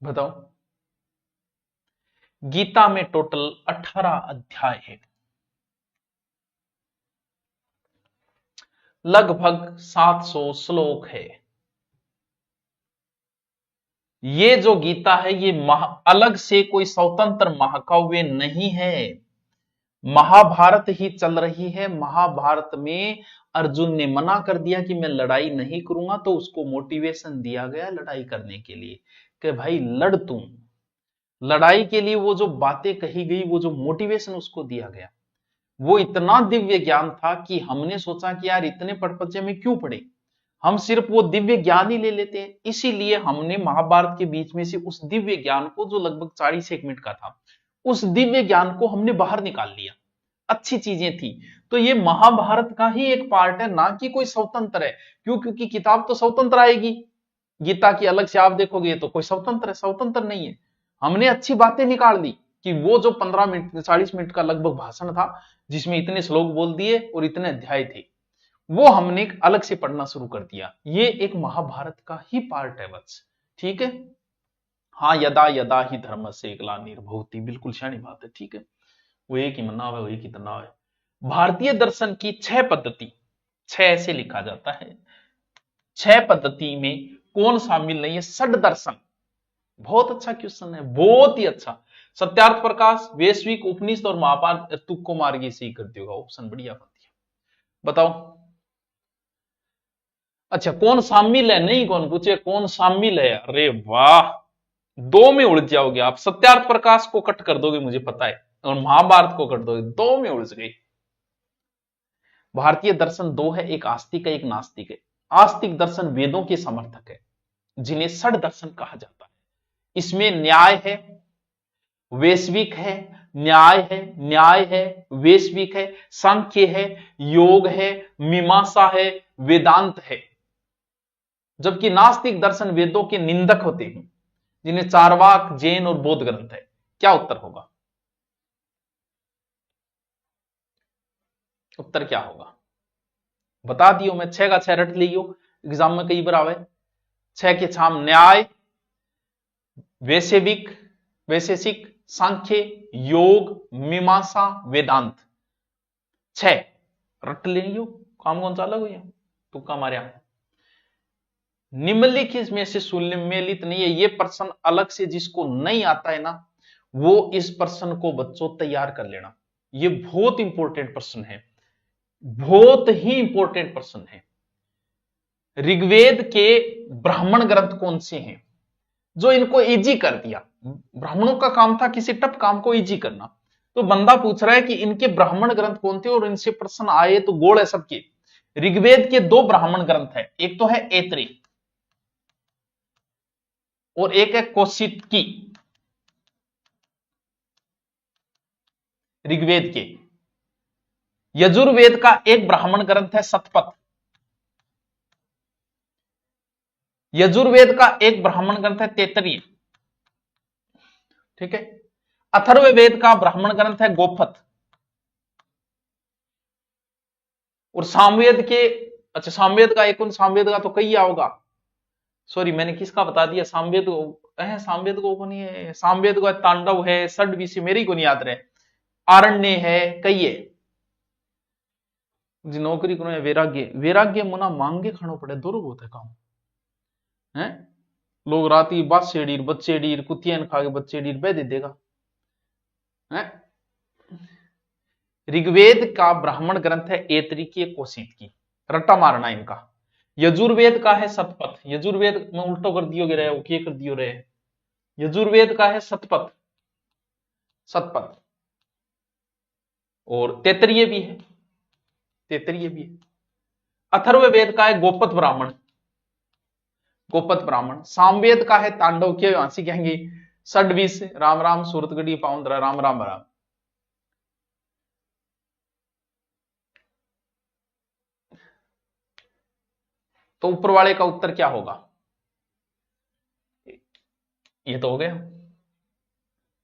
Speaker 1: बताओ। गीता में टोटल 18 अध्याय है, लगभग 700 श्लोक है। ये जो गीता है ये अलग से कोई स्वतंत्र महाकाव्य नहीं है, महाभारत ही चल रही है। महाभारत में अर्जुन ने मना कर दिया कि मैं लड़ाई नहीं करूंगा, तो उसको मोटिवेशन दिया गया लड़ाई करने के लिए कि भाई लड़ तू। लड़ाई के लिए वो जो बातें कही गई, वो जो मोटिवेशन उसको दिया गया, वो इतना दिव्य ज्ञान था कि हमने सोचा कि यार इतने पढ़पच्चे में क्यों पढ़े, हम सिर्फ वो दिव्य ज्ञान ही ले लेते हैं। इसीलिए हमने महाभारत के बीच में से उस दिव्य ज्ञान को, जो लगभग 40 मिनट का था, उस दिव्य ज्ञान को हमने बाहर निकाल लिया। अच्छी चीजें थी। तो ये महाभारत का ही एक पार्ट है, ना कि कोई स्वतंत्र है। क्यों? क्योंकि किताब तो स्वतंत्र आएगी, गीता की अलग से आप देखोगे तो कोई स्वतंत्र है, स्वतंत्र नहीं है। हमने अच्छी बातें निकाल दी कि वो जो 15 मिनट 40 मिनट का लगभग भाषण था, जिसमें इतने श्लोक बोल दिए और इतने अध्याय थे, वो हमने अलग से पढ़ना शुरू कर दिया। ये एक महाभारत का ही पार्ट है बस, ठीक है। हाँ, यदा यदा ही धर्म से ग्लानिर्भवति, बिल्कुल शानी बात है, ठीक है। वो एक ही मनाव है, वो एक ही तनाव है। भारतीय दर्शन की 6 पद्धति, 6 ऐसे लिखा जाता है, 6 पद्धति में कौन शामिल नहीं है? षड दर्शन। बहुत अच्छा क्वेश्चन है, बहुत ही अच्छा। सत्यार्थ प्रकाश, वैश्विक, उपनिषद और महाभारत। तुक्को मार के सही कर दियोगा, ऑप्शन बढ़िया बन दिया। बताओ। अच्छा, कौन शामिल है? नहीं, कौन पूछे कौन शामिल है? अरे वाह, 2 में उलझ जाओगे आप। सत्यार्थ प्रकाश को कट कर दोगे मुझे पता है, और महाभारत को कट दोगे, 2 में उलझ गई। भारतीय दर्शन 2 है, एक आस्तिक है, एक नास्तिक है। आस्तिक दर्शन वेदों के समर्थक है, जिन्हें षड दर्शन कहा जाता है। इसमें न्याय है, वैश्विक है, न्याय है, वैश्विक है, सांख्य है, योग है, मीमांसा है, वेदांत है। जबकि नास्तिक दर्शन वेदों के निंदक होते हैं, जिन्हें चारवाक, जैन और बौद्ध ग्रंथ है। क्या उत्तर होगा? उत्तर क्या होगा बता दियो। मैं 6 का 6 रट लियो, एग्जाम में कई बार आवे। 6 के छाम न्याय, वैशेषिक, सांख्य, योग, मीमांसा, वेदांत। 6 रट लियो, काम कौन सा अलग हुआ, तुक्का मारिया। निम्नलिखित में से सुमेलित नहीं है। ये प्रश्न अलग से जिसको नहीं आता है ना, वो इस प्रश्न को बच्चों तैयार कर लेना। ये बहुत इंपॉर्टेंट प्रश्न है, बहुत ही इंपॉर्टेंट प्रश्न है। ऋग्वेद के ब्राह्मण ग्रंथ कौन से हैं जो इनको इजी कर दिया? ब्राह्मणों का काम था किसी टफ काम को इजी करना, तो बंदा पूछ रहा है कि इनके ब्राह्मण ग्रंथ कौन थे और इनसे प्रश्न आए तो गोड़ है सबके। ऋग्वेद के दो ब्राह्मण ग्रंथ है, एक तो है ऐत्री और एक है कौशिकी। ऋग्वेद के। यजुर्वेद का एक ब्राह्मण ग्रंथ है शतपथ। यजुर्वेद का एक ब्राह्मण ग्रंथ है तैत्तिरीय, ठीक है। अथर्ववेद का ब्राह्मण ग्रंथ है गोपथ। और सामवेद के, अच्छा सामवेद का एक, सामवेद का तो कई होगा, सॉरी मैंने किसका बता दिया, सामवेद सामवेद को नहीं है, सामवेद का तांडव है, षड्विशी मेरी को नहीं याद रहे, आरण्य है, कई है। जी नौकरी करो वैराग्य, वैराग्य मुना मांगे खानो पड़े, दोनों बहुत है काम है। लोग राती बासे डीर बच्चे डीर कुतियन खा के बच्चे डीर बह दे देगा है। ऋग्वेद का ब्राह्मण ग्रंथ है ऐतरेय कौशिकी, रट्टा मारना इनका। यजुर्वेद का है शतपथ, यजुर्वेद में उल्टो कर दियो रहे, वो कर दियो रहे। यजुर्वेद का है शतपथ, शतपथ। और तैत्तिरीय भी है, तैत्तिरीय भी है। अथर्ववेद का है गोपथ ब्राह्मण, गोपथ ब्राह्मण। सामवेद का है तांडव के वासी कहेंगे षड्विश, राम राम सूरतगढ़ी पाउंद्रा राम राम राम। तो ऊपर वाले का उत्तर क्या होगा? ये तो हो गया,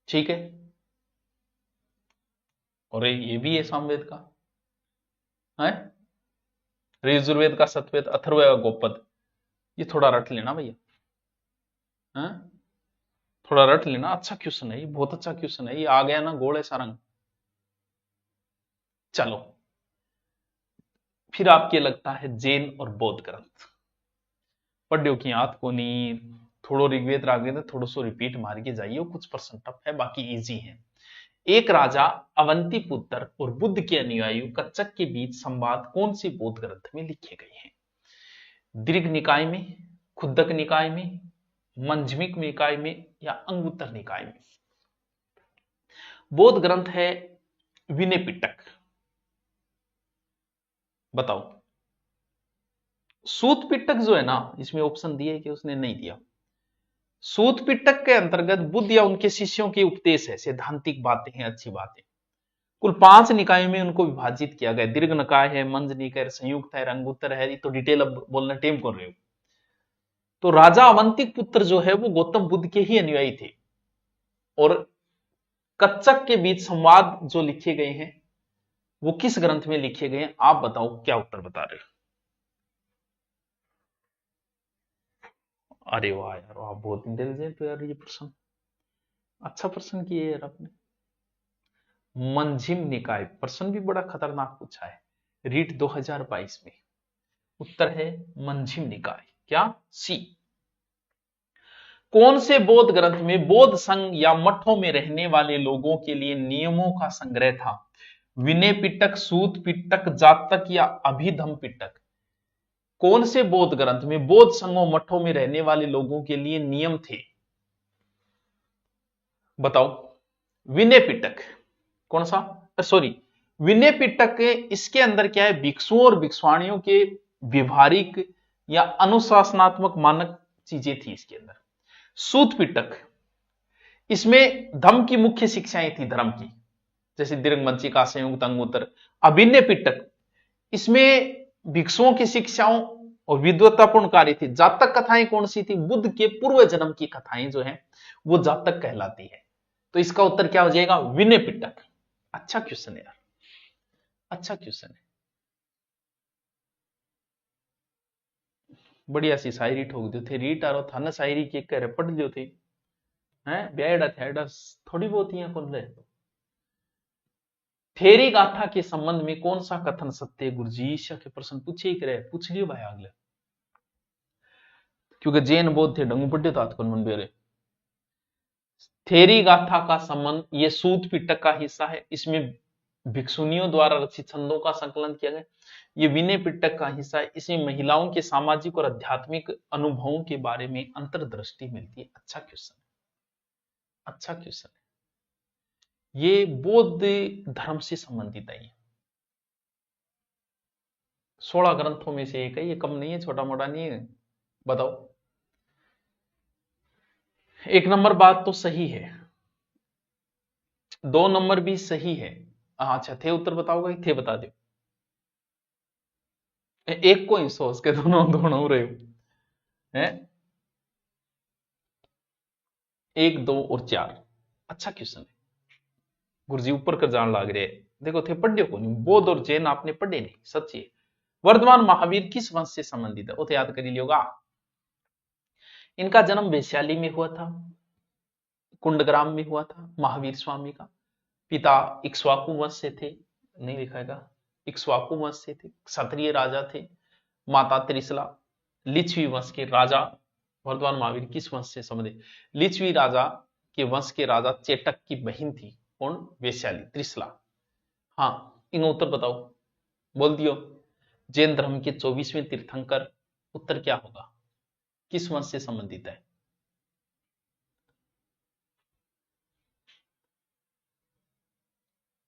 Speaker 1: ठीक है। और ये भी है सामवेद का है, यजुर्वेद का सतवेद, अथर्ववेद का गोपद। ये थोड़ा रट लेना भैया, है थोड़ा रट लेना। अच्छा क्वेश्चन है ये, बहुत अच्छा क्वेश्चन है ये, आ गया ना गोल ऐसा रंग। चलो फिर आपके लगता है जैन और बौद्ध ग्रंथ पढ़ियो की याद को नहीं, थोड़ो ऋग्वेद रागवेद थोड़ो सो रिपीट मार के जाइए, कुछ प्रश्न टफ है बाकी इजी है। एक राजा अवंती पुत्र और बुद्ध के अनुयायी कच्चक के बीच संवाद कौन से बौद्ध ग्रंथ में लिखे गए हैं? दीर्घ निकाय में, खुद्दक निकाय में, मंजमिक निकाय में या अंगुत्तर निकाय में? बौद्ध ग्रंथ है विनय पिटक, बताओ। सूत पिटक जो है ना, इसमें ऑप्शन दिए कि उसने नहीं दिया। सूत पिटक के अंतर्गत बुद्ध या उनके शिष्यों के उपदेश है, सैद्धांतिक बातें हैं, अच्छी बातें। कुल 5 निकायों में उनको विभाजित किया गया, दीर्घ निकाय है, मंज निकाय, संयुक्त है, अंगुत्तर है। ये तो डिटेल अब बोलना टेम कर रहे हो। तो राजा अवंतिक पुत्र जो है वो गौतम बुद्ध के ही अनुयायी थे। और कच्चक के बीच संवाद जो लिखे गए हैं वो किस ग्रंथ में लिखे गए हैं? आप बताओ, क्या उत्तर बता रहे हो? अरे वाह यार, आप बहुत इंटेलिजेंट हो यार, ये प्रश्न अच्छा प्रश्न किए यार आपने। मंजिम निकाय, प्रश्न भी बड़ा खतरनाक पूछा है, रीट 2022 में। उत्तर है मंजिम निकाय, क्या? सी। कौन से बौद्ध ग्रंथ में बौद्ध संघ या मठों में रहने वाले लोगों के लिए नियमों का संग्रह था? विनय पिटक, सूत पिटक, जातक या अभिधम पिटक? कौन से बौद्ध ग्रंथ में बौद्ध संघों मठों में रहने वाले लोगों के लिए नियम थे? बताओ। विनय पिटक कौन सा, सॉरी विनय पिटक के, इसके अंदर क्या है, भिक्षुओं और भिक्षुणियों के व्यवहारिक या अनुशासनात्मक मानक चीजें थी इसके अंदर। सूत पिटक, इसमें धम्म की मुख्य शिक्षाएं थी धर्म की, जैसे दीर्घमंचिका, संयुक्त, अंगुत्तर। अभिनय पिटक, इसमें भिक्षुओं की शिक्षाओं और विद्वत्तापूर्ण कार्य थी। जातक कथाएं कौन सी थी? बुद्ध के पूर्व जन्म की कथाएं जो है वो जातक कहलाती है। तो इसका उत्तर क्या हो जाएगा? विनय पिटक। अच्छा क्वेश्चन है यार, अच्छा क्वेश्चन है। बढ़िया सी शायरी ठोक दो थे, रीट आरो था ना शायरी के कह रहे पढ़ दो थे, हैं बेड़ा थेड़ा थोड़ी बहुत ही कौन रहे। थेरी गाथा के संबंध में कौन सा कथन सत्य है? गुरुजी ईशा के प्रश्न पूछे ही करे, पूछ लियो भाई अगले। क्योंकि जैन बौद्ध थे डंगू पड्डे तात कौन मन बेरे। थेरी गाथा का संबंध ये सूत पिटक का हिस्सा है, इसमें भिक्षुनियों द्वारा रचित छंदों का संकलन किया गया। ये विनय पिटक का हिस्सा है, इसमें महिलाओं के सामाजिक और आध्यात्मिक अनुभवों के बारे में अंतर्दृष्टि मिलती है। अच्छा क्वेश्चन, अच्छा क्वेश्चन है। ये बौद्ध धर्म से संबंधित है। 16 ग्रंथों में से एक है, ये कम नहीं है, छोटा मोटा नहीं है। बताओ। 1 नंबर बात तो सही है, 2 नंबर भी सही है। अच्छा थे उत्तर बताओगे, थे बता दो। एक को ही सोच के दोनों दोनों रहे हो हैं। 1, 2 और 4। अच्छा क्वेश्चन है। गुरुजी ऊपर कर जान लाग रहे। देखो थे पढ़े को नहीं, बौद्ध और जैन आपने पढ़े नहीं, सच्ची है। वर्तमान महावीर किस वंश से संबंधित है, वो तो याद कर लियोगा। इनका जन्म वैशाली में हुआ था, कुंडग्राम में हुआ था महावीर स्वामी का। पिता इक्ष्वाकु वंश से थे, नहीं लिखाएगा, इक्ष्वाकु वंश से थे, क्षत्रिय राजा थे। माता त्रिशला लिच्छवी वंश के राजा। वर्तमान महावीर किस वंश से संबंधित, लिच्छवी राजा के वंश के राजा चेटक की बहन थी, कौन, वैशाली, त्रिशला। हाँ इनका उत्तर बताओ, बोल दियो। जैन धर्म के 24वें तीर्थंकर, उत्तर क्या होगा, किस वंश से संबंधित है।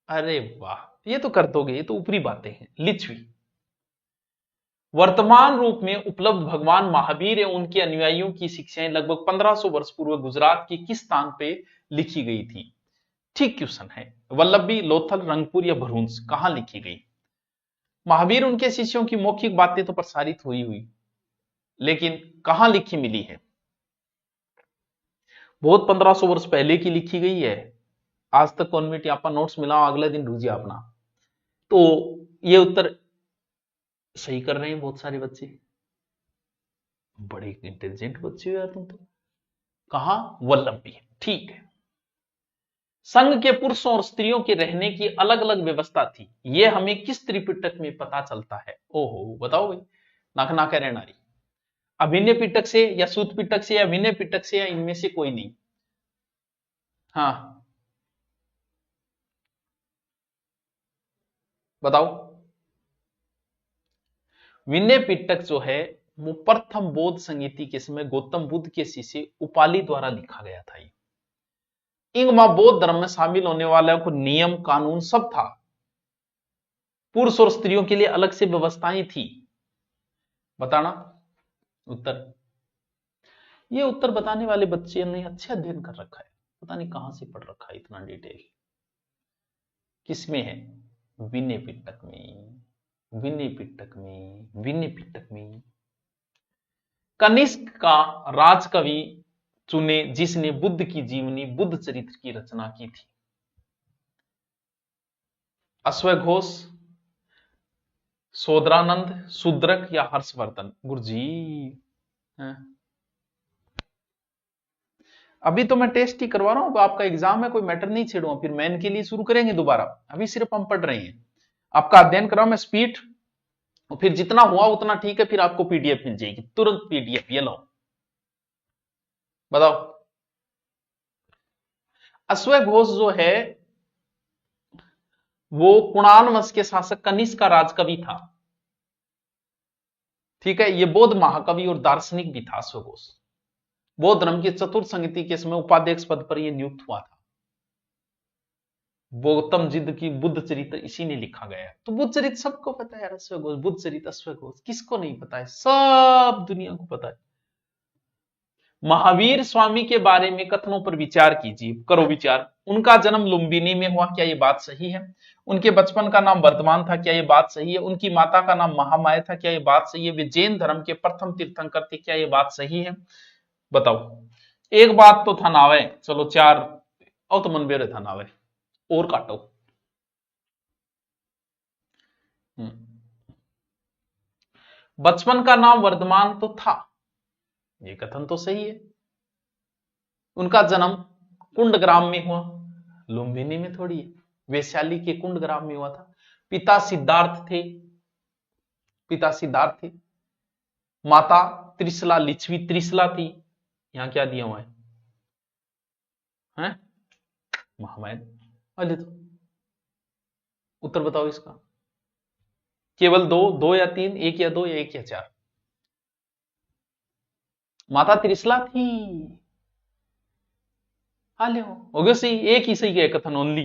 Speaker 1: अरे वाह, ये तो कर दोगे, ये तो ऊपरी बातें हैं। लिच्छवी। वर्तमान रूप में उपलब्ध भगवान महावीर एवं उनके अनुयायियों की शिक्षाएं लगभग 1500 वर्ष पूर्व गुजरात के किस स्थान पे लिखी गई थी। ठीक क्वेश्चन है। वल्लभी, लोथल, रंगपुर या भरूच, कहां लिखी गई। महावीर उनके शिष्यों की मौखिक बातें तो प्रसारित हुई लेकिन कहां लिखी मिली है। बहुत 1500 वर्ष पहले की लिखी गई है। आज तक कॉन्वेट आपका नोट्स मिला, अगले दिन ढूंढिए अपना। तो ये उत्तर सही कर रहे हैं बहुत सारे बच्चे, बड़े इंटेलिजेंट बच्चे हो यार तुम तो। कहा, वल्लभी, ठीक है। संघ के पुरुषों और स्त्रियों के रहने की अलग अलग व्यवस्था थी, यह हमें किस त्रिपिटक में पता चलता है। ओहो बताओ भाई, नाक नाक रहनारी। अभिनय पिटक से या सूत पिटक से या विनय पिटक से या इनमें से कोई नहीं। हाँ बताओ। विनय पिटक जो है वो प्रथम बौद्ध संगीति के समय गौतम बुद्ध के शिष्य उपाली द्वारा लिखा गया था। इंगमा बौद्ध धर्म में शामिल होने वालों को नियम कानून सब था, पुरुष और स्त्रियों के लिए अलग से व्यवस्थाएं थी। बताना उत्तर। ये उत्तर बताने वाले बच्चे ने अच्छे अध्ययन कर रखा है, पता नहीं कहां से पढ़ रखा है इतना डिटेल। किसमें है, विनय पिटक में, विनय पिटक में, विनय पिटक में। कनिष्क का राजकवि चुने जिसने बुद्ध की जीवनी बुद्ध चरित्र की रचना की थी। अश्वघोष, सोदरानंद, शूद्रक या हर्षवर्धन। गुरुजी अभी तो मैं टेस्ट ही करवा रहा हूं, आपका एग्जाम है, कोई मैटर नहीं छेड़ूंगा, फिर मेन के लिए शुरू करेंगे दोबारा। अभी सिर्फ हम पढ़ रहे हैं, आपका अध्ययन कराऊं मैं स्पीड, और फिर जितना हुआ उतना ठीक है, फिर आपको पीडीएफ मिल जाएगी तुरंत, पीडीएफ ये लो। बताओ। अश्वघोष जो है वो कुणान वंश के शासक कनिष्क का राजकवि था, ठीक है। ये बौद्ध महाकवि और दार्शनिक भी था अश्वघोष। बौद्ध धर्म की चतुर्थ संगति के समय उपाध्यक्ष पद पर यह नियुक्त हुआ था। गौतम जिद्द की बुद्ध चरित्र इसी ने लिखा गया है। तो बुद्ध चरित्र सबको पता है यार, अश्वघोष, बुद्ध चरित्र अश्वघोष, किसको नहीं पता है, सब दुनिया को पता है। महावीर स्वामी के बारे में कथनों पर विचार कीजिए, करो विचार। उनका जन्म लुम्बिनी में हुआ, क्या यह बात सही है। उनके बचपन का नाम वर्धमान था, क्या यह बात सही है। उनकी माता का नाम महामाया था, क्या यह बात सही है। वे जैन धर्म के प्रथम तीर्थंकर थे, क्या यह बात सही है। बताओ। एक बात तो था नावे, चलो 4 और तो मन बेरे था नावे, और काटो। बचपन का नाम वर्धमान तो था, ये कथन तो सही है। उनका जन्म कुंडग्राम में हुआ, लुम्बिनी में थोड़ी है, वैशाली के कुंडग्राम में हुआ था। पिता सिद्धार्थ थे, पिता सिद्धार्थ थे। माता त्रिशला लिच्छवी त्रिशला थी, यहां क्या दिया हुआ है, हैं? महामैन। अरे तो उत्तर बताओ इसका, केवल दो, दो या तीन, एक या दो या एक या चार। माता त्रिशला थी। हाले हो गया सही, एक ही सही है कथन ओनली।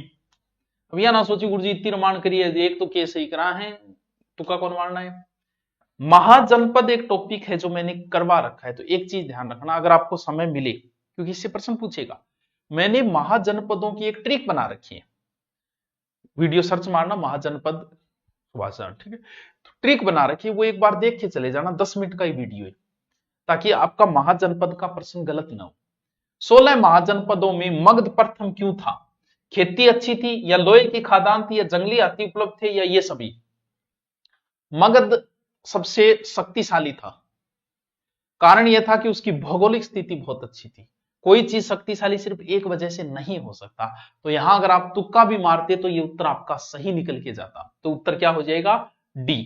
Speaker 1: अब यह ना सोची गुरु जी इतनी रमान करिए, एक तो केस सही करा है, तुक्का कौन मारना है। महाजनपद एक टॉपिक है जो मैंने करवा रखा है, तो एक चीज ध्यान रखना अगर आपको समय मिले, क्योंकि इससे प्रश्न पूछेगा। मैंने महाजनपदों की एक ट्रिक बना रखी है, वीडियो सर्च मारना महाजनपद सुभाषचंद्र, ठीक है। तो ट्रिक बना रखी है, वो एक बार देख के चले जाना, 10 मिनट का ही वीडियो है, ताकि आपका महाजनपद का प्रश्न गलत ना हो। 16 महाजनपदों में मगध प्रथम क्यों था? खेती अच्छी थी, या लोहे की खादान थी, या जंगली हाथी उपलब्ध थे, या ये सभी? मगध सबसे शक्तिशाली था, कारण यह था कि उसकी भौगोलिक स्थिति बहुत अच्छी थी। कोई चीज शक्तिशाली सिर्फ एक वजह से नहीं हो सकता, तो यहां अगर आप तुक्का भी मारते तो ये उत्तर आपका सही निकल के जाता। तो उत्तर क्या हो जाएगा, डी।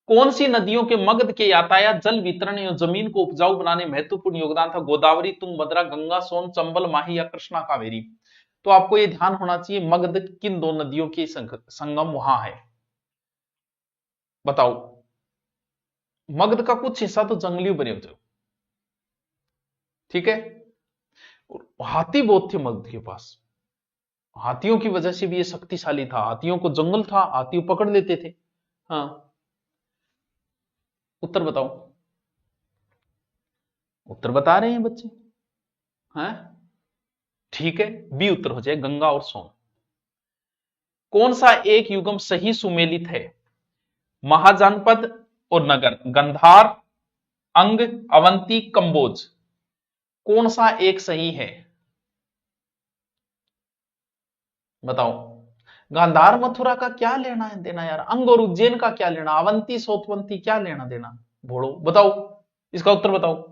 Speaker 1: कौन सी नदियों के मगध के यातायात, जल वितरण एवं जमीन को उपजाऊ बनाने महत्वपूर्ण योगदान था? गोदावरी, तुंगभद्रा, गंगा, सोन, चंबल, माही या कृष्णा, कावेरी? तो आपको यह ध्यान होना चाहिए मगध किन दो नदियों के संगम वहां है, बताओ। मगध का कुछ हिस्सा तो जंगली बने हुए, ठीक है। हाथी बहुत थे मगध के पास, हाथियों की वजह से भी ये शक्तिशाली था, हाथियों को जंगल था, हाथी पकड़ लेते थे। हाँ, उत्तर बताओ। उत्तर बता रहे हैं बच्चे, हैं? ठीक है, बी उत्तर हो जाए, गंगा और सोन। कौन सा एक युगम सही सुमेलित है? महाजनपद और नगर, गंधार, अंग, अवंती, कंबोज। कौन सा एक सही है, बताओ। गांधार मथुरा का क्या लेना है देना यार, अंग और उज्जैन का क्या लेना, अवंती सोतवंती क्या लेना देना, भोड़ो बताओ, इसका उत्तर बताओ।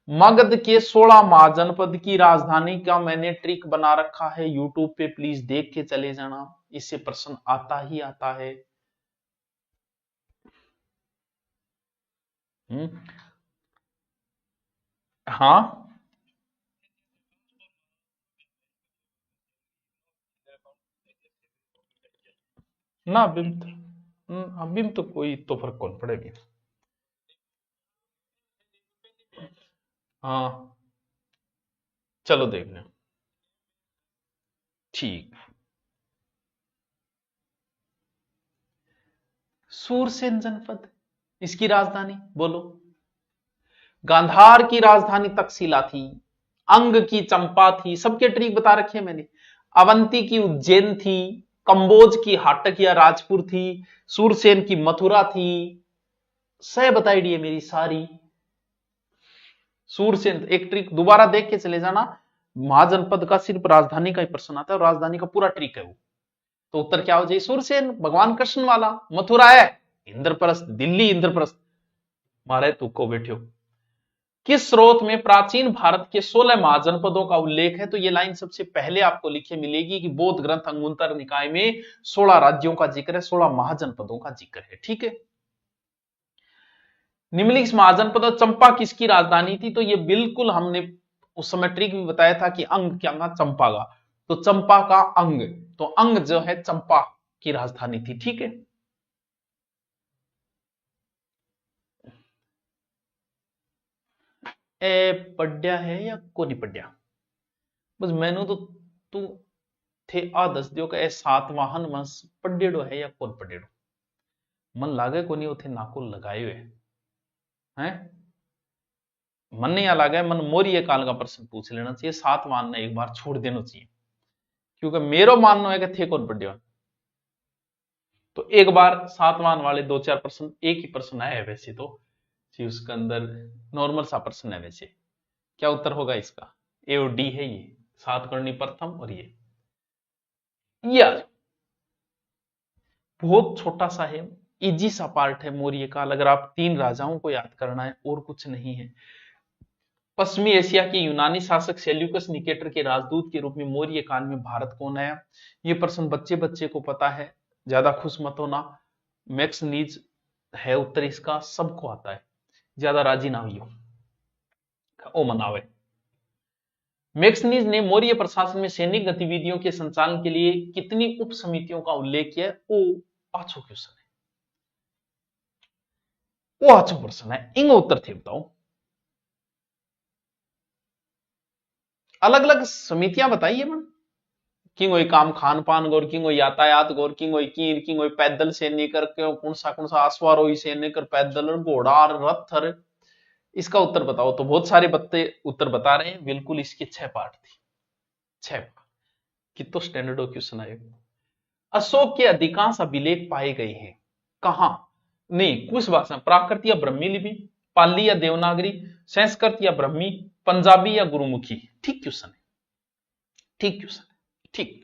Speaker 1: मगध के 16 महाजनपद की राजधानी का मैंने ट्रिक बना रखा है यूट्यूब पे, प्लीज देख के चले जाना, इससे प्रश्न आता ही आता है। हाँ ना बिम, बिम तो कोई तो फर्क कौन पड़ेगी। हाँ चलो देख लें, ठीक। सूरसेन जनपद, इसकी राजधानी बोलो। गांधार की राजधानी तक्षशिला थी, अंग की चंपा थी, सबके ट्रिक बता रखे हैं मैंने। अवंती की उज्जैन थी, कंबोज की हाटक या राजपुर थी, सूरसेन की मथुरा थी। सह बताई दी है मेरी सारी। सूरसेन एक ट्रिक दोबारा देख के चले जाना, महाजनपद का सिर्फ राजधानी का ही प्रश्न आता है और राजधानी का पूरा ट्रिक है वो। तो उत्तर क्या हो जाए, सूरसेन भगवान कृष्ण वाला। मथुरा है इंद्रप्रस्थ, दिल्ली इंद्रप्रस्थ, मारे तुक्को बैठो। किस स्रोत में प्राचीन भारत के 16 महाजनपदों का उल्लेख है? तो ये लाइन सबसे पहले आपको लिखे मिलेगी कि बौद्ध ग्रंथ अंगुत्तर निकाय में 16 राज्यों का जिक्र है, 16 महाजनपदों का जिक्र है, ठीक है। निम्नलिखित महाजनपद चंपा किसकी राजधानी थी? तो ये बिल्कुल हमने उस समय ट्रिक भी बताया था कि अंग क्या था, चंपा का, तो चंपा का अंग, तो अंग जो है चंपा की राजधानी थी, ठीक है। ए पढ़िया है या को नहीं पढ़िया, बस मैनू तो तू थे आ दस दियो कि ए सातवाहन मास पढ़ेड़ो है या कौन पढ़ेड़ो, मन लागे को नहीं उथे नाकुल लगाए हुए हैं, मन नहीं आ लागे, मन मोरी काल का प्रश्न पूछ लेना चाहिए, सात मानना एक बार छोड़ देना चाहिए, क्योंकि मेरो मानना है कि थे कौन पढ़ियो। तो एक बार सातवान वाले दो चार प्रश्न, एक ही प्रश्न आया है वैसे तो जी, उसके अंदर नॉर्मल सा प्रश्न है वैसे। क्या उत्तर होगा इसका, ए और डी है ये, सातकर्णी प्रथम और ये बहुत छोटा सा है, इजी सा पार्ट है मौर्य काल, अगर आप 3 राजाओं को याद करना है और कुछ नहीं है। पश्चिमी एशिया के यूनानी शासक सेल्यूकस निकेटर के राजदूत के रूप में मौर्य काल में भारत कौन आया? ये प्रश्न बच्चे बच्चे को पता है, ज्यादा खुश मत होना, मैक्स नीज है उत्तर इसका, सबको आता है। ज्यादा राजी ना हुई ओ मनावे। मैक्सनीज ने मौर्य प्रशासन में सैनिक गतिविधियों के संचालन के लिए कितनी उप समितियों का उल्लेख किया है? वो पांचों क्वेश्चन है, वो पांचों प्रश्न है, इनका उत्तर थे बताओ। अलग अलग समितियां बताइए मन कि कोई काम खान पान गौर की कोई यातायात गौर की कोई कीर की कोई पैदल सैनिक कौन सा अश्वारोही सैनिक पैदल और घोड़ा और रथ और इसका उत्तर बताओ। तो बहुत सारे बत्ते उत्तर बता रहे हैं, बिल्कुल इसके 6 पार्ट थी, 6 पार्ट। कितो स्टैंडर्ड क्वेश्चन आएगा। अशोक के अधिकांश अभिलेख पाए गए हैं कहां? नहीं, कुछ भाषा प्राकृत या ब्रह्मी लिपि, पाली या देवनागरी, संस्कृत या ब्रह्मी, पंजाबी या गुरुमुखी। ठीक क्वेश्चन है, ठीक क्वेश्चन है, ठीक।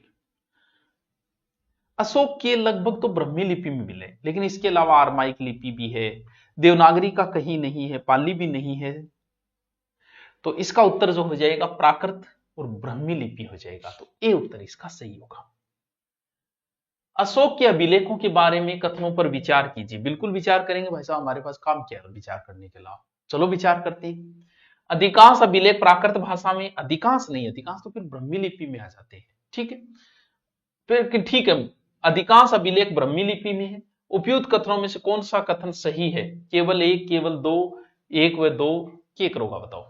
Speaker 1: अशोक के लगभग तो ब्रह्मी लिपि में मिले, लेकिन इसके अलावा आरमाइक लिपि भी है, देवनागरी का कहीं नहीं है, पाली भी नहीं है। तो इसका उत्तर जो हो जाएगा प्राकृत और ब्रह्मी लिपि हो जाएगा। तो ए उत्तर इसका सही होगा। अशोक के अभिलेखों के बारे में कथनों पर विचार कीजिए। बिल्कुल विचार करेंगे भाई साहब, हमारे पास काम क्या है विचार करने के अलावा। चलो विचार करते हैं। अधिकांश अभिलेख प्राकृत भाषा में, अधिकांश नहीं, अधिकांश तो फिर ब्रह्मी लिपि में आ जाते हैं, ठीक है। फिर ठीक है, अधिकांश अभिलेख ब्रह्मी लिपि में है। उपयुक्त कथनों में से कौन सा कथन सही है? केवल एक, केवल दो, एक व दो, क्या करोगा बताओ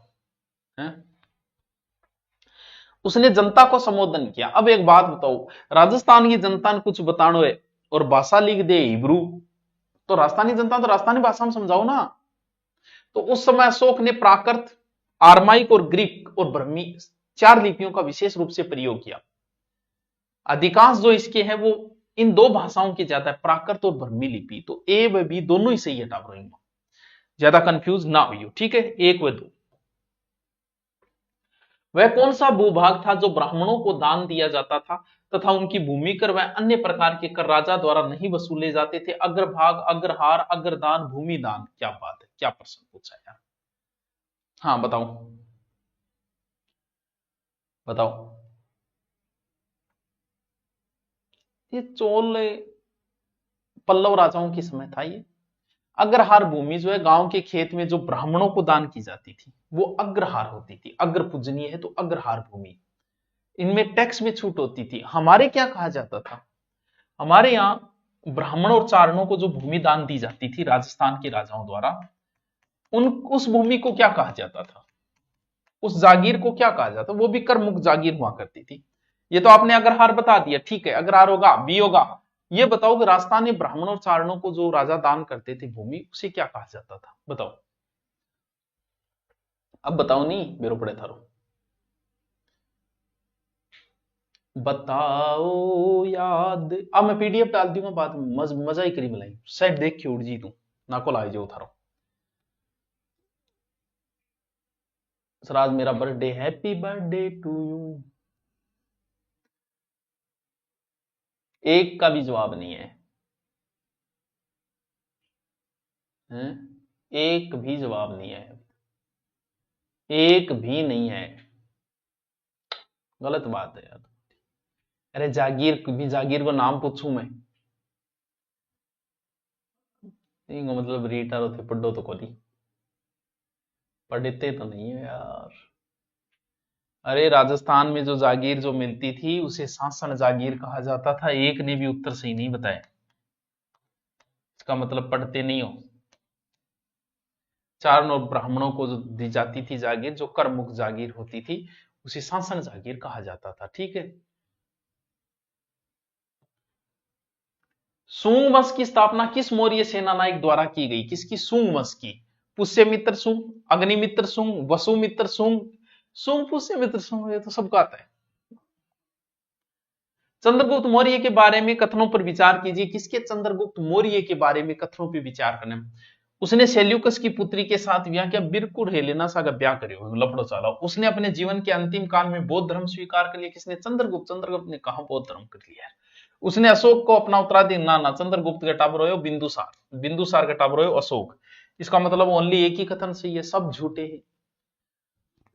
Speaker 1: है? उसने जनता को संबोधन किया। अब एक बात बताओ, राजस्थान की जनता ने कुछ बतानो है और भाषा लिख दे हिब्रू, तो राजस्थानी जनता तो राजस्थानी भाषा में समझाओ ना। तो उस समय अशोक ने प्राकृत, आरमाइक और ग्रीक और ब्रह्मी 4 लिपियों का विशेष रूप से प्रयोग किया। अधिकांश जो इसके हैं वो इन 2 भाषाओं की ज्यादा है, प्राकृत और ब्रह्मी लिपि। तो ए व बी दोनों ही सही है टाबरोइंग, ज्यादा कंफ्यूज ना हुई, ठीक है, 1 व 2। वह कौन सा भूभाग था जो ब्राह्मणों को दान दिया जाता था तथा उनकी भूमि कर व अन्य प्रकार के कर राजा द्वारा नहीं वसूले जाते थे? अग्रभाग, अग्रहार, अग्रदान, भूमि दान। क्या बात है, क्या प्रश्न पूछा यार। हाँ बताओ, बताओ। ये चोल पल्लव राजाओं के समय था ये। अग्रहार भूमि जो है गांव के खेत में जो ब्राह्मणों को दान की जाती थी वो अग्रहार होती थी। अग्र पूजनीय है तो अग्रहार भूमि। इनमें टैक्स में छूट होती थी। हमारे क्या कहा जाता था? हमारे यहां ब्राह्मण और चारणों को जो भूमि दान दी जाती थी राजस्थान के राजाओं द्वारा, उस भूमि को क्या कहा जाता था? उस जागीर को क्या कहा जाता? वो भी कर मुक्त जागीर हुआ करती थी। ये तो आपने अग्रहार बता दिया, ठीक है, अग्रहार होगा, बी होगा। ये बताओ कि राजस्थान में ब्राह्मण और चारणों को जो राजा दान करते थे भूमि, उसे क्या कहा जाता था? बताओ, अब बताओ, नहीं मेरो पड़े थारो, बताओ याद। अब मैं पीडीएफ डाल दूंगा बाद में, मजा ही करी मलाई साहब, देख के उड़ जी तू ना को लाए जो थारो। सर आज मेरा birthday, happy birthday to you. एक का भी जवाब नहीं है, हैं? एक भी जवाब नहीं है, एक भी नहीं है। गलत बात है यार। अरे जागीर भी, जागीर को नाम पूछूं मैं? इनको मतलब रीटर होते पढ़ो तो कोली पढ़ते तो नहीं है यार। अरे राजस्थान में जो जागीर जो मिलती थी उसे शासन जागीर कहा जाता था। एक ने भी उत्तर सही नहीं बताया, इसका मतलब पढ़ते नहीं हो। चारण और ब्राह्मणों को जो दी जाती थी जागीर, जो कर मुक्त जागीर होती थी, उसे शासन जागीर कहा जाता था, ठीक है। सूंग वंश की स्थापना किस मौर्य सेना नायक द्वारा की गई? किसकी? सूंग वंश की। पुष्यमित्र सूंग, अग्निमित्र सूंग, वसुमित्र सूंग, सूंग पुष्यमित्र सूंग, ये तो सबको आता है। चंद्रगुप्त मौर्य के बारे में कथनों पर विचार कीजिए। किसके? चंद्रगुप्त मौर्य के बारे में कथनों पर विचार करने। उसने सेल्यूकस की पुत्री के साथ ब्याह किया, बिल्कुल हेलेना सा का ब्याह करियो लफड़ो चालाओ। उसने अपने जीवन के अंतिम काल में बौद्ध धर्म स्वीकार कर लिया। किसने? चंद्रगुप्त। चंद्रगुप्त ने कहा बौद्ध धर्म कर लिया। उसने अशोक को अपना उत्तराधिकारी, ना चंद्रगुप्त का टाबर हो बिंदुसार, बिंदुसार का टाबर हो अशोक। इसका मतलब ओनली एक ही कथन सही है, सब झूठे हैं।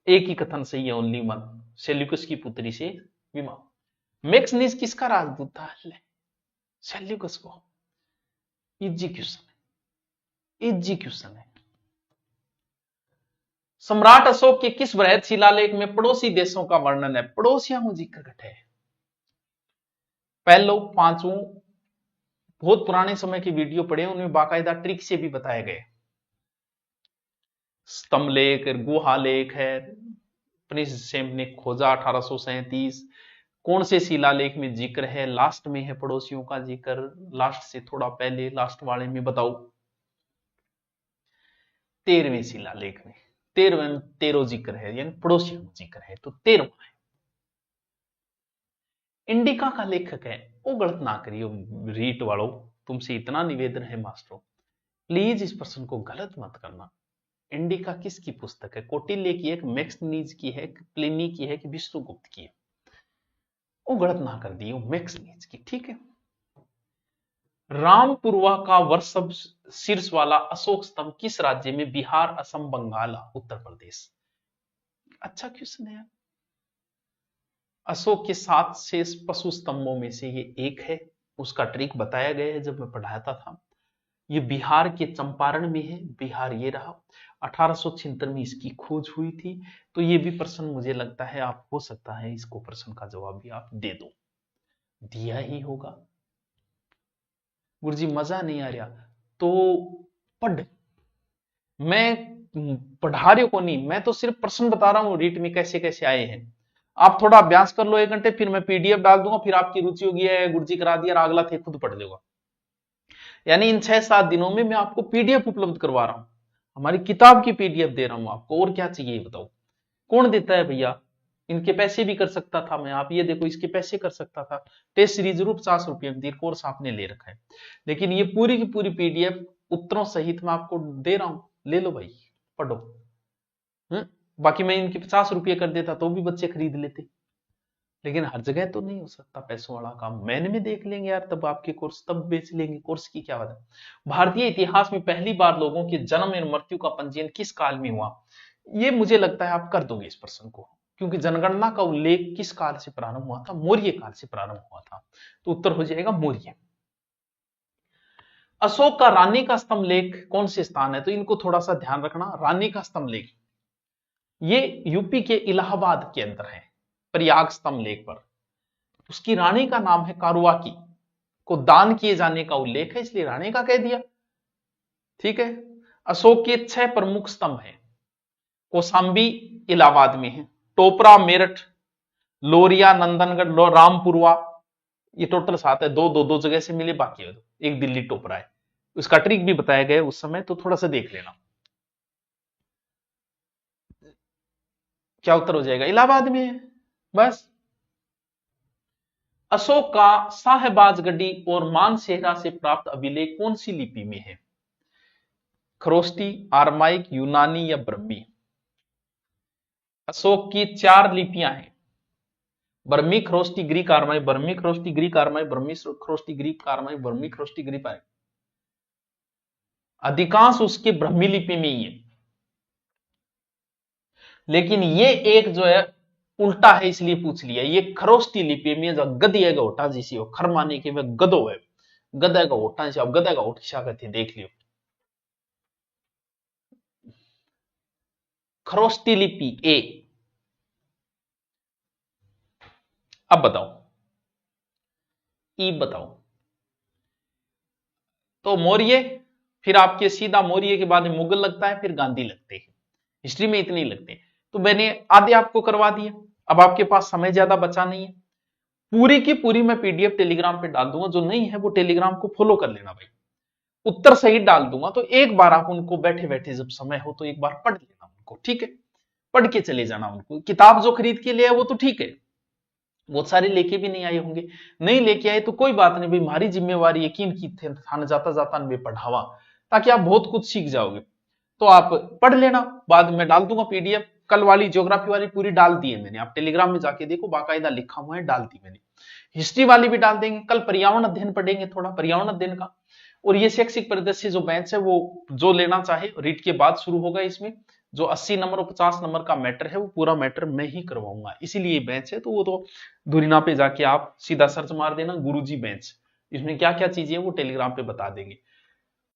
Speaker 1: एक ही कथन सही है, ओनली वन, सेल्यूकस की पुत्री से विवाह। मैक्सनीज किसका राजदूत था? सेल्यूकस को। इजी क्वेश्चन है, इजी क्वेश्चन है। सम्राट अशोक के किस बृहद शिलालेख में पड़ोसी देशों का वर्णन है? पड़ोसियों को जिक्र घटे है। पहलो पांचों बहुत पुराने समय की वीडियो पढ़े, उनमें बाकायदा ट्रिक से भी बताए गए। स्तंभलेख, गुहालेख है, प्रिंस सेम ने खोजा 1837। कौन से शिलालेख में जिक्र है? लास्ट में है पड़ोसियों का जिक्र, लास्ट से थोड़ा पहले, लास्ट वाले में बताओ। 13वें शिलालेख में 13 जिक्र है, यानी पड़ोसियों का जिक्र है, तो 13वां है। इंडिका का लेखक है, वो गलत ना करियो रीट वालों, तुमसे इतना निवेदन है मास्टरों, प्लीज इस प्रश्न को गलत मत करना। इंडिका किसकी पुस्तक है? कौटिल्य की है, मैक्सनीज की है, प्लिनी की है कि विष्णुगुप्त की है? वो गलत ना कर दियो, मैक्सनीज की, ठीक है। रामपुरवा का वर्षभ शीर्ष वाला अशोक स्तंभ किस राज्य में? बिहार, असम, बंगाल, उत्तर प्रदेश। अच्छा क्वेश्चन है। अशोक के 7 शेष पशु स्तंभों में से ये एक है, उसका ट्रिक बताया गया है जब मैं पढ़ाता था। ये बिहार के चंपारण में है, बिहार ये रहा। 1876 में इसकी खोज हुई थी। तो ये भी प्रश्न मुझे लगता है आप हो सकता है इसको प्रश्न का जवाब भी आप दे दो, दिया ही होगा। गुरुजी मजा नहीं आ रहा तो पढ़, मैं पढ़ा रही को नहीं, मैं तो सिर्फ प्रश्न बता रहा हूं रीट में कैसे कैसे आए हैं। आप थोड़ा अभ्यास कर लो 1 घंटे, फिर मैं पीडीएफ डाल दूंगा, फिर आपकी रुचि होगी है गुरुजी करा दिया, अगला थे खुद पढ़ लेगा। यानी इन 6-7 दिनों में मैं आपको पीडीएफ उपलब्ध करवा रहा हूं, हमारी किताब की पीडीएफ दे रहा हूं आपको, और क्या चाहिए बताओ। कौन देता है भैया? इनके पैसे भी कर सकता था मैं, आप ये देखो इसके पैसे कर सकता था। टेस्ट सीरीज जरूर 50 रुपये में कोर्स आपने ले रखा है, लेकिन ये पूरी की पूरी पीडीएफ उत्तरों सहित मैं आपको दे रहा हूं, ले लो भाई पढ़ो। बाकी मैं इनके 50 रुपये कर देता तो भी बच्चे खरीद लेते, लेकिन हर जगह तो नहीं हो सकता पैसों वाला काम। मैंने में देख लेंगे यार, तब आपके कोर्स तब बेच लेंगे, कोर्स की क्या बात है। भारतीय इतिहास में पहली बार लोगों के जन्म एवं मृत्यु का पंजीयन किस काल में हुआ? ये मुझे लगता है आप कर दोगे इस प्रश्न को, क्योंकि जनगणना का उल्लेख किस काल से प्रारंभ हुआ था? मौर्य काल से प्रारंभ हुआ था, तो उत्तर हो जाएगा मौर्य। अशोक का रानी का स्तंभ लेख कौन से स्थान है? तो इनको थोड़ा सा ध्यान रखना। रानी का स्तंभ लेख ये यूपी के इलाहाबाद के अंदर है, प्रयाग स्तंभ लेख पर। उसकी रानी का नाम है कारुआकी, को दान किए जाने का उल्लेख है, इसलिए रानी का कह दिया, ठीक है। अशोक के 6 प्रमुख स्तंभ हैं। कौशांबी इलाहाबाद में है, टोपरा मेरठ, लोरिया नंदनगढ़, रामपुरवा, ये टोटल 7 है। दो जगह से मिले, बाकी एक दिल्ली टोपरा है। उसका ट्रिक भी बताया गया उस समय, तो थोड़ा सा देख लेना। क्या उत्तर हो जाएगा? इलाहाबाद में है बस। अशोक का साहबाजगढ़ी और मानसेहरा से प्राप्त अभिलेख कौन सी लिपि में है? खरोष्टी, आरमाइक, यूनानी या ब्रह्मी? अशोक की 4 लिपियां हैं, बर्मी, खरोष्टी, ग्रीक, आरमाई, बर्मी, खरोष्टी, ग्रीक, आरमाई, बर्मी, खरोष्टी, ग्रीक, आरमाई, बर्मी, खरोष्टी, ग्रीक। अधिकांश उसके ब्रह्मी लिपि में ही है, लेकिन ये एक जो है उल्टा है, इसलिए पूछ लिया। ये खरोष्टी लिपि में जो गदिया का होटा जिसी हो, खर माने के वह गदो है, गदा का होटा से, अब गदा का होट क्या कहते हैं देख लियो। खरोष्टी लिपि ए। अब बताओ, ई बताओ। तो मौर्य, फिर आपके सीधा मौर्य के बाद मुगल लगता है, फिर गांधी लगते हैं, हिस्ट्री में इतने ही लगते हैं। तो मैंने आधे आपको करवा दिया, अब आपके पास समय ज्यादा बचा नहीं है। पूरी की पूरी मैं पीडीएफ टेलीग्राम पे डाल दूंगा, जो नहीं है वो टेलीग्राम को फॉलो कर लेना भाई। उत्तर सही डाल दूंगा, तो एक बार आप उनको बैठे बैठे जब समय हो तो एक बार पढ़ लेना उनको, ठीक है। पढ़ के चले जाना उनको। किताब जो खरीद के ले आए वो तो ठीक है, बहुत सारे लेके भी नहीं आए होंगे, नहीं लेके आए तो कोई बात नहीं भाई, हमारी जिम्मेवारी यकीन की थाने जाता जाता मैं पढ़ावा, ताकि आप बहुत कुछ सीख जाओगे। तो आप पढ़ लेना, बाद में डाल दूंगा पीडीएफ। कल वाली ज्योग्राफी वाली पूरी डाल दी है मैंने, आप टेलीग्राम में जाके देखो, बाकायदा लिखा हुआ है, डाल दी मैंने। हिस्ट्री वाली भी डाल देंगे। कल पर्यावरण अध्ययन पढ़ेंगे, थोड़ा पर्यावरण अध्ययन का। और ये शैक्षिक परिदृश्य जो बैच है वो जो लेना चाहे रीट के बाद शुरू होगा। इसमें जो 80 नंबर और 50 नंबर का मैटर है वो पूरा मैटर मैं ही करवाऊंगा, इसीलिए बैच है। तो वो तो धुरीना पे जाके आप सीधा सर्च मार देना गुरुजी बैच, इसमें क्या क्या चीजें वो टेलीग्राम पे बता देंगे।